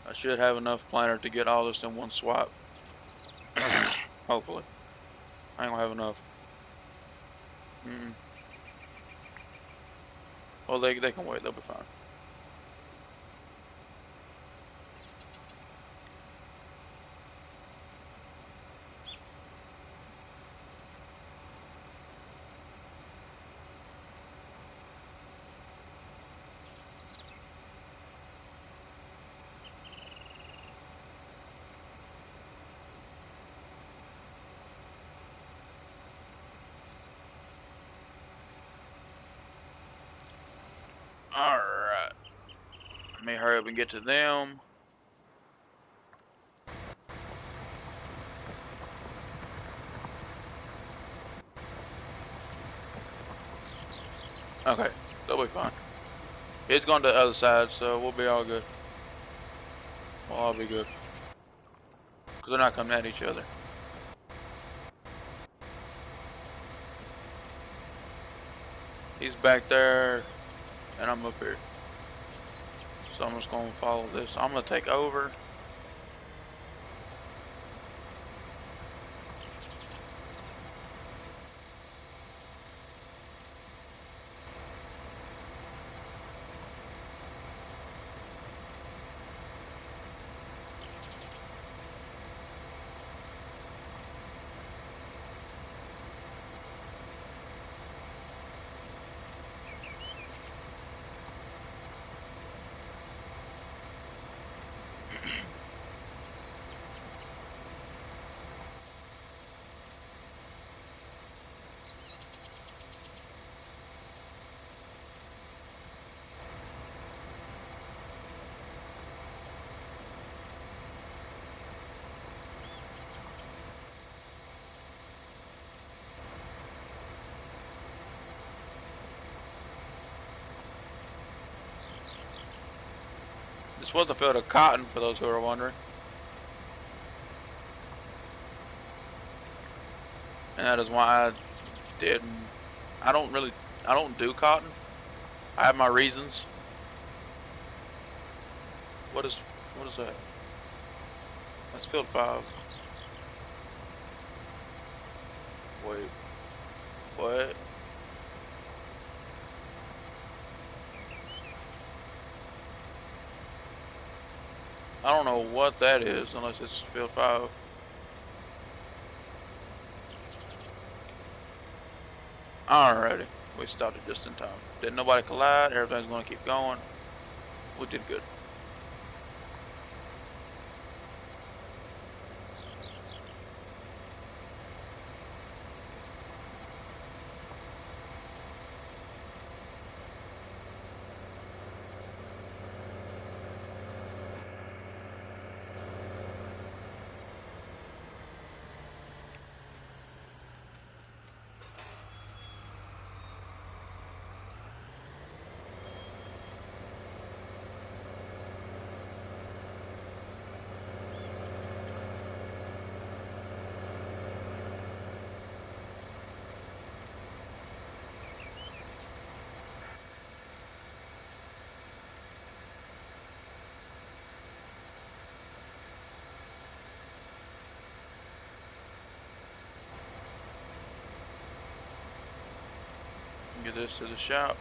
A: I should have enough planer to get all this in one swap. Hopefully. I ain't gonna have enough. Well, they can wait. They'll be fine. Alright. Let me hurry up and get to them. Okay, they'll be fine. He's going to the other side, so we'll be all good. We'll all be good. Because they're not coming at each other. He's back there, and I'm up here. So I'm just going to follow this. I'm going to take over. This was a field of cotton, for those who are wondering. And that is why I didn't. I don't do cotton. I have my reasons. What is that? That's field 5. Wait. What? I don't know what that is unless it's field 5. Alrighty. We stopped it just in time. Didn't nobody collide. Everything's gonna keep going. We did good. Get this to the shop.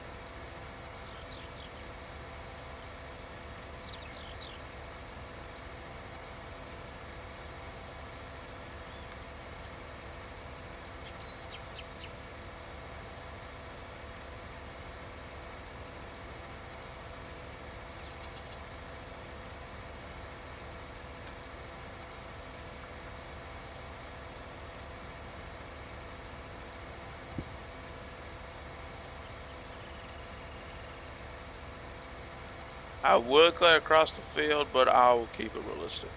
A: I would clear across the field, but I will keep it realistic.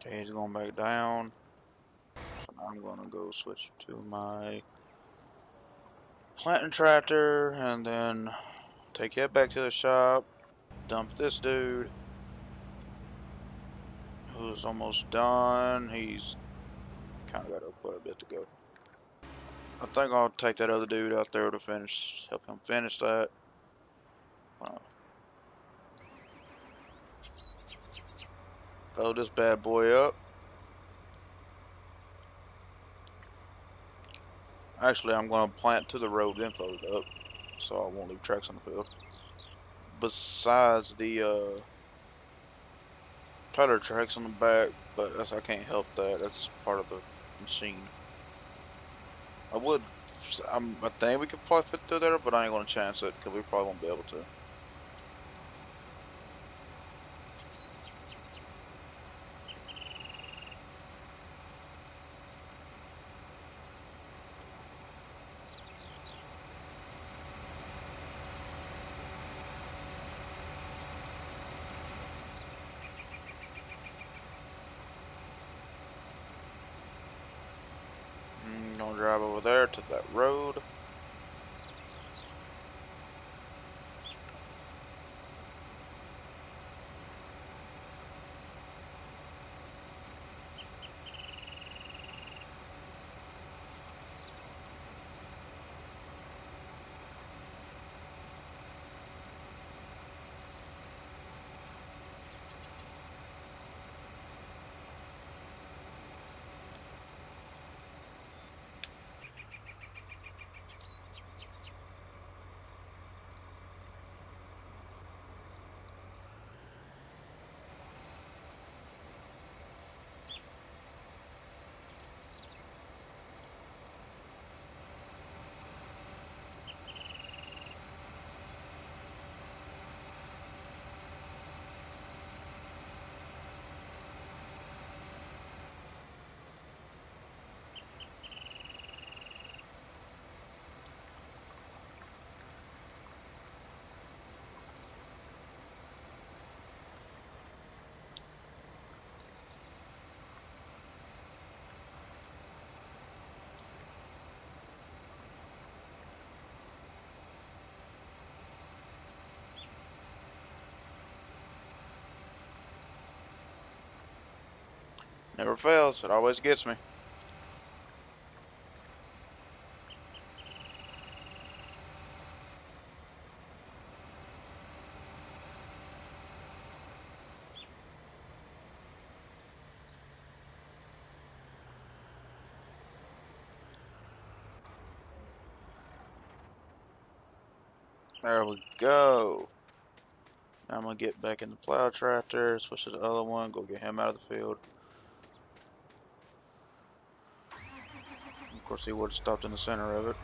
A: Okay, he's going back down. So now I'm gonna go switch to my planting tractor and then take it back to the shop. Dump this dude who's almost done. He's kind of got quite a bit to go. I think I'll take that other dude out there to finish, help him finish that. Load this bad boy up. Actually, I'm going to plant to the road, then load it up, so I won't leave tracks on the field. Besides the trailer tracks on the back, but I can't help that. That's part of the machine. I think we could probably fit through there, but I ain't gonna chance it because we probably won't be able to. Gonna drive over there to that road. Never fails. It always gets me. There we go. I'm gonna get back in the plow tractor, switch to the other one, go get him out of the field. Of course, he would have stopped in the center of it.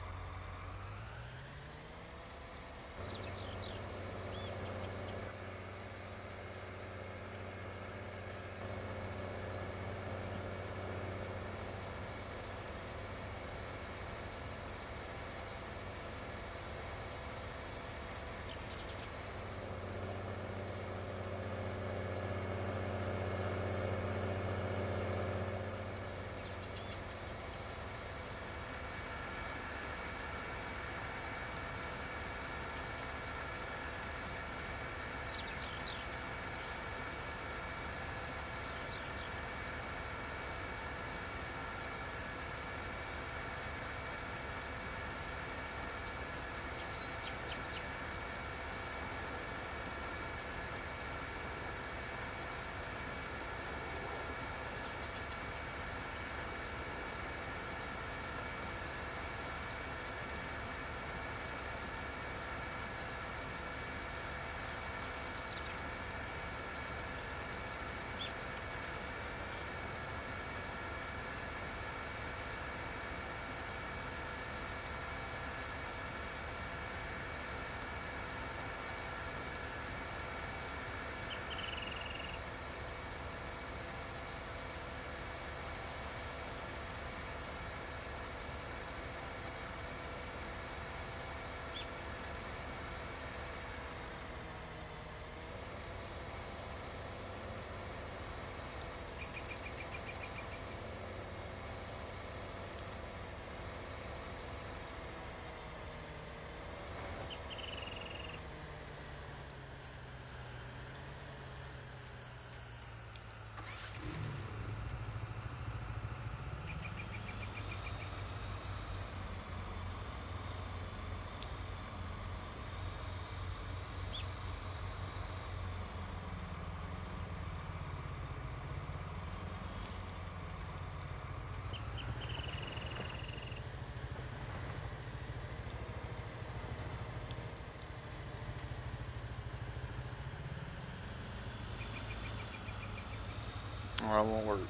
A: Or I won't work.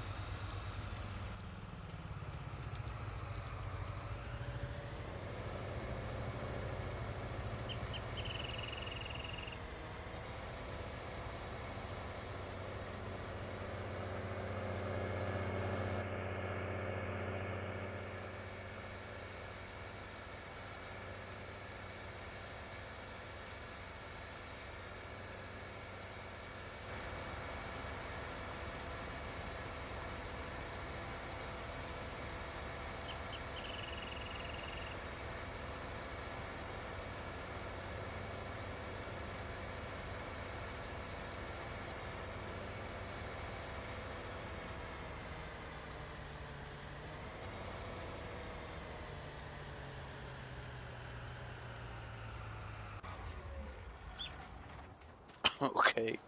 A: Okay.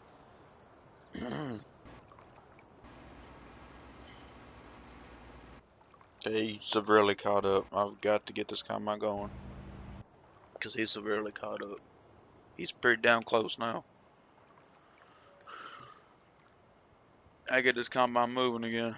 A: He's severely caught up. I've got to get this combine going. Because he's severely caught up. He's pretty damn close now. I get this combine moving again.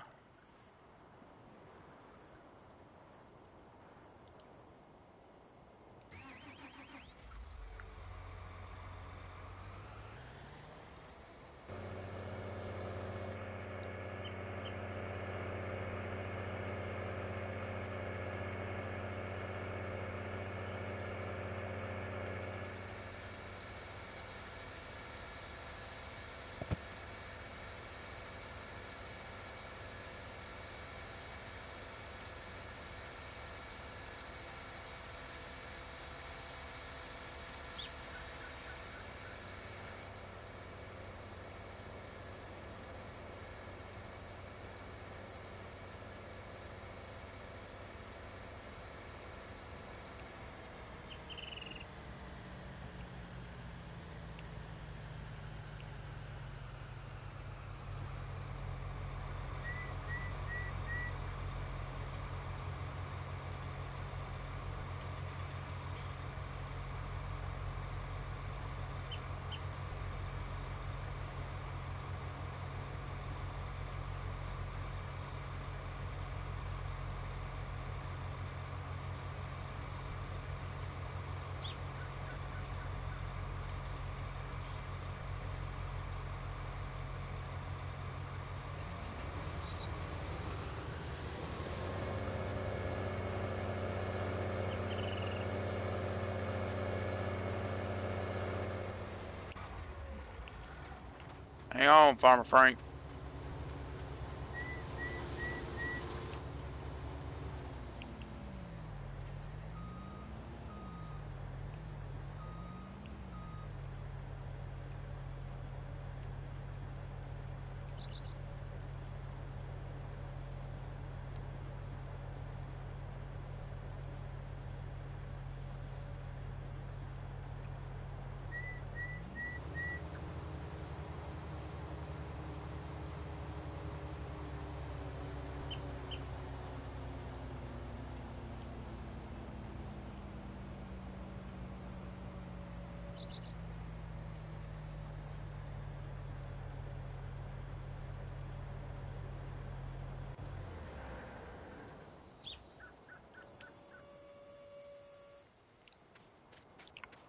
A: Hang on, Farmer Frank.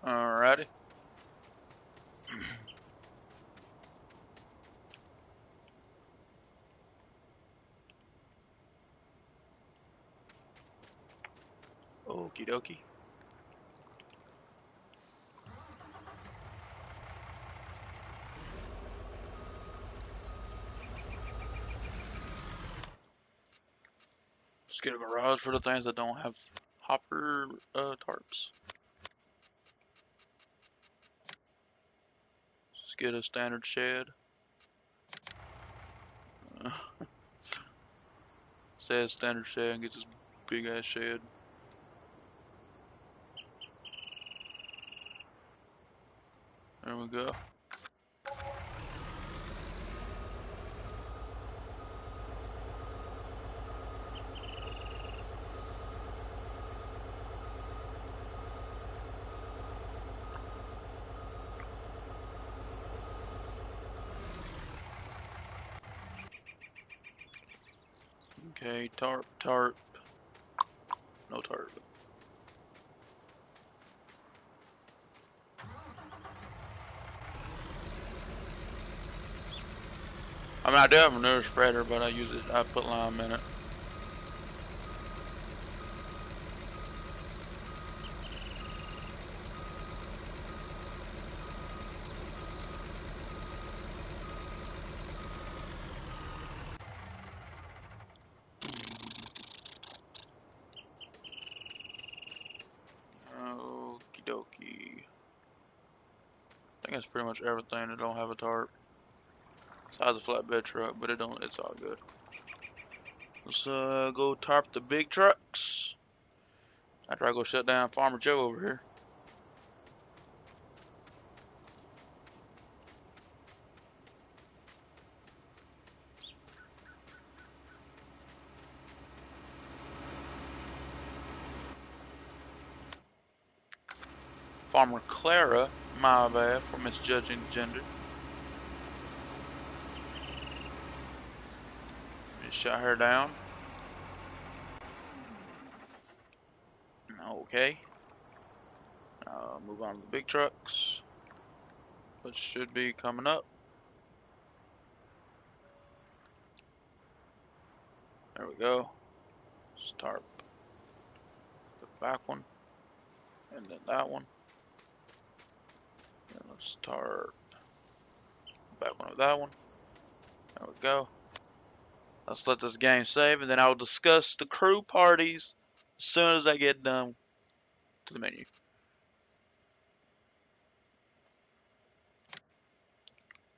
A: Alrighty. Okie dokie. Just get a garage for the things that don't have hopper tarps. Just get a standard shed. Says standard shed and get this big ass shed. There we go. Okay, tarp, tarp. No tarp. I mean, I do have a manure spreader, but I put lime in it. Okie dokie. I think that's pretty much everything that don't have a tarp. Besides a flatbed truck, but it's all good. Let's go tarp the big trucks. After I go shut down Farmer Joe over here. Farmer Clara, my bad for misjudging gender. Just shut her down. Okay. Move on to the big trucks, which should be coming up. There we go. Start the back one, and then that one. And let's start the back one with that one. There we go. Let's let this game save, and then I'll discuss the crew parties as soon as I get done to the menu.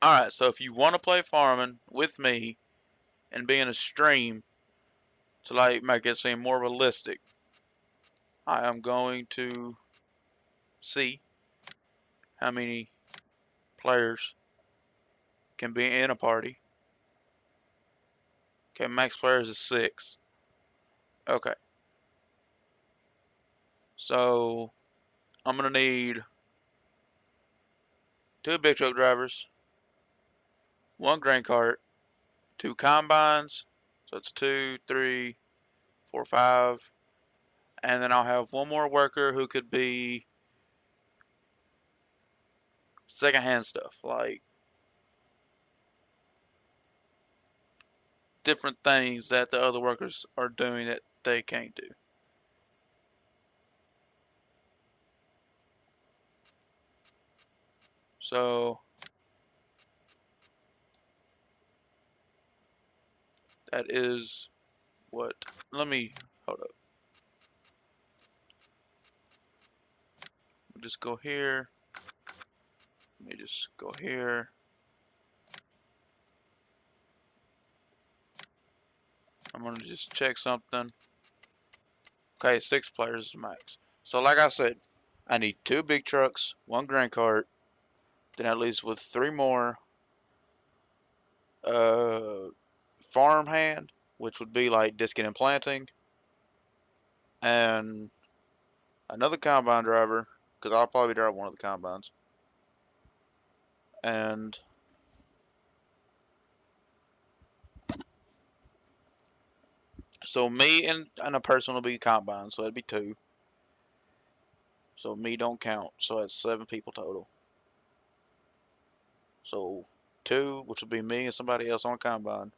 A: Alright, so if you want to play farming with me and be in a stream to like make it seem more realistic, I am going to see how many players can be in a party. Okay, max players is 6. Okay. So I'm gonna need 2 big truck drivers, 1 grain cart, 2 combines. So it's 2, 3, 4, 5. And then I'll have 1 more worker who could be secondhand stuff, like different things that the other workers are doing that they can't do. So That is what, let me, hold up. We'll just go here. Let me just go here. I'm gonna just check something. Okay, 6 players is max. So like I said, I need 2 big trucks, 1 grain cart, then at least with 3 more uh farm hand, which would be like disking and planting, and another combine driver, because I'll probably drive one of the combines. And so me and a person will be combine, so that'd be 2. So me don't count, so that's 7 people total. So 2, which would be me and somebody else on a combine.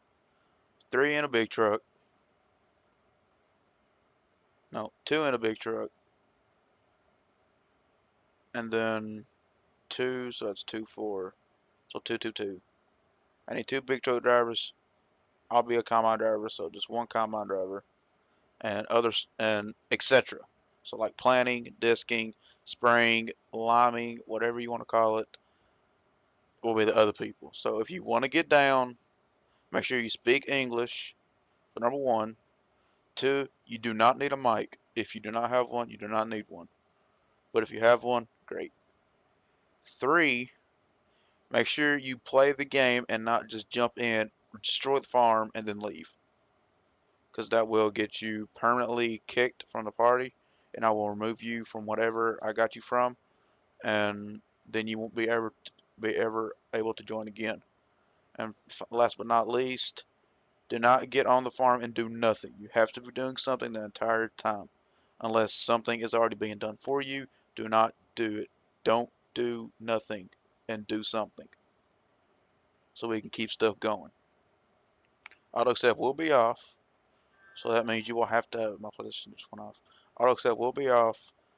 A: 3 in a big truck. No, 2 in a big truck. And then 2, so that's 2, 4. So 2, 2, 2. I need 2 big truck drivers. I'll be a combine driver, so just 1 combine driver. And others, and etc. So like planting, disking, spraying, liming, whatever you want to call it, will be the other people. So if you want to get down, make sure you speak English, for number 1. 2, you do not need a mic. If you do not have one, you do not need one. But if you have one, great. 3, make sure you play the game and not just jump in, destroy the farm, and then leave. Because that will get you permanently kicked from the party, and I will remove you from whatever I got you from, and then you won't be ever able to join again. And last but not least, do not get on the farm and do nothing. You have to be doing something the entire time. Unless something is already being done for you, do not do it. Don't do nothing and do something so we can keep stuff going. Auto accept will be off, so that means you will have to, my PlayStation just went off. Auto accept will be off,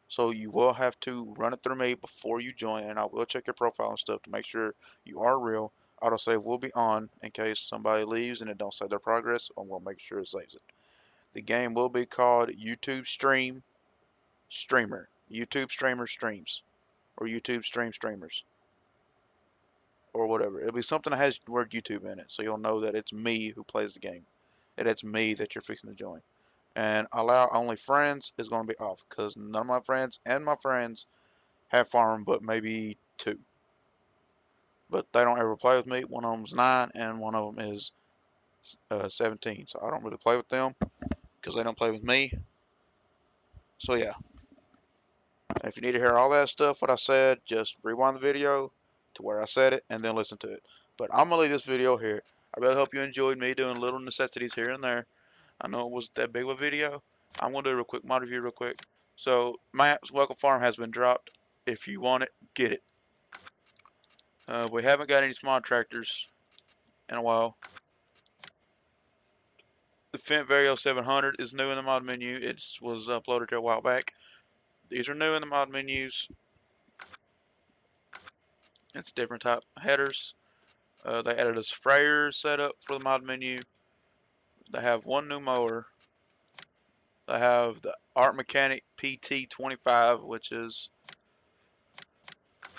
A: so you will have to run it through me before you join, and I will check your profile and stuff to make sure you are real. Auto save will be on in case somebody leaves and it don't save their progress, and we'll make sure it saves it. The game will be called YouTube Streamer. YouTube Streamer Streams. Or YouTube Streamers. Or whatever. It'll be something that has the word YouTube in it, so you'll know that it's me who plays the game. And it's me that you're fixing to join. And allow only friends is going to be off, because none of my friends and my friends have farm but maybe 2. But they don't ever play with me. One of them's 9 and one of them is 17. So I don't really play with them because they don't play with me. So yeah. If you need to hear all that stuff, what I said, just rewind the video to where I said it and then listen to it. But I'm going to leave this video here. I really hope you enjoyed me doing little necessities here and there. I know it wasn't that big of a video. I'm going to do a real quick mod review real quick. So, Matt's Welcome Farm has been dropped. If you want it, get it. We haven't got any small tractors in a while. The Fendt Vario 700 is new in the mod menu. It was uploaded a while back. These are new in the mod menus. It's different type headers. They added a sprayer setup for the mod menu. They have 1 new mower. They have the Art Mechanic PT25, which is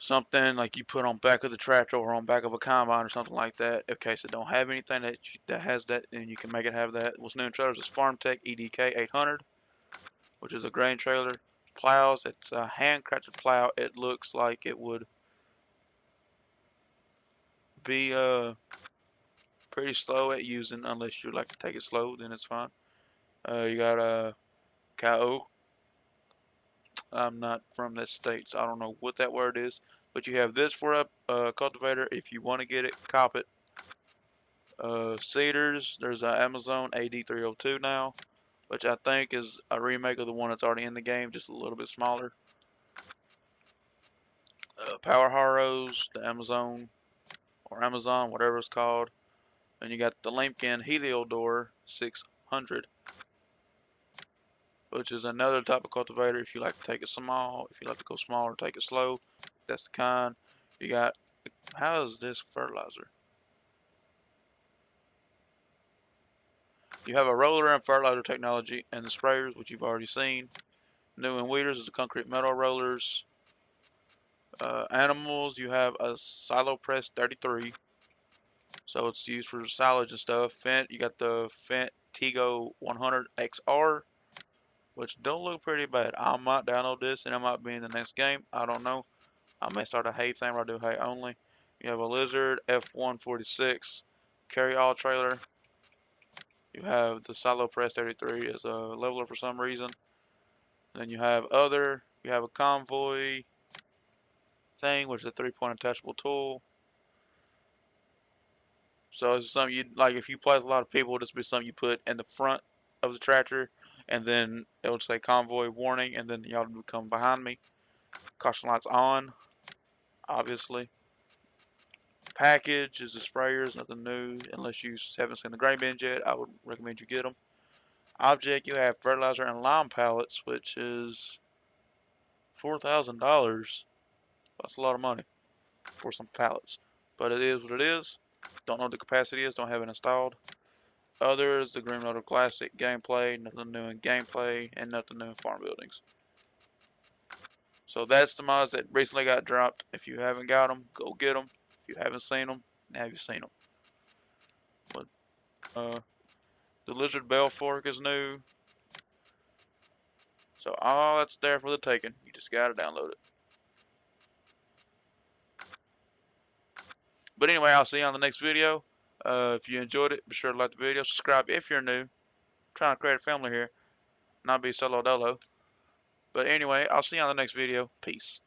A: something like you put on back of the tractor or on back of a combine or something like that. In case it don't have anything that has that, then you can make it have that. What's new in trailers is FarmTech EDK 800, which is a grain trailer. Plows, it's a handcrafted plow. It looks like it would be pretty slow at using, unless you like to take it slow, then it's fine. You got a cow. I'm not from this state, so I don't know what that word is. But you have this for a cultivator. If you want to get it, cop it. Seeders, there's an Amazon AD302 now, which I think is a remake of the one that's already in the game, just a little bit smaller. Power Harrows, the Amazon, or Amazon, whatever it's called. And you got the Lemken Heliodor 600, which is another type of cultivator if you like to take it small, if you like to go small or take it slow. That's the kind. You got, how is this fertilizer? You have a roller and fertilizer technology and the sprayers, which you've already seen. New in weeders is the concrete metal rollers. Animals, you have a silo press 33. So it's used for silage and stuff. Fent, you got the Fent Tigo 100 XR, which don't look pretty bad. I might download this and it might be in the next game. I don't know. I may start a hay thing where I do hay only. You have a Lizard F146 carry all trailer. You have the Silo Press 33 as a leveler for some reason. Then you have other. You have a convoy thing, which is a 3-point attachable tool. So it's something you like. If you play with a lot of people, this would be something you put in the front of the tractor, and then it would say convoy warning, and then y'all would come behind me. Caution lights on, obviously. Package is the sprayers, nothing new unless you haven't seen the gray bins yet. I would recommend you get them. Object, you have fertilizer and lime pallets, which is $4,000. That's a lot of money for some pallets, but it is what it is. Don't know what the capacity is. Don't have it installed. Others, the Green Motor Classic gameplay, nothing new in gameplay, and nothing new in farm buildings. So that's the mods that recently got dropped. If you haven't got them, go get them. If you haven't seen them, now you've seen them. But the Lizard Bell Fork is new. So all that's there for the taking. You just gotta download it. But anyway, I'll see you on the next video. If you enjoyed it, be sure to like the video, subscribe if you're new. I'm trying to create a family here, not be solo dolo. But anyway, I'll see you on the next video. Peace.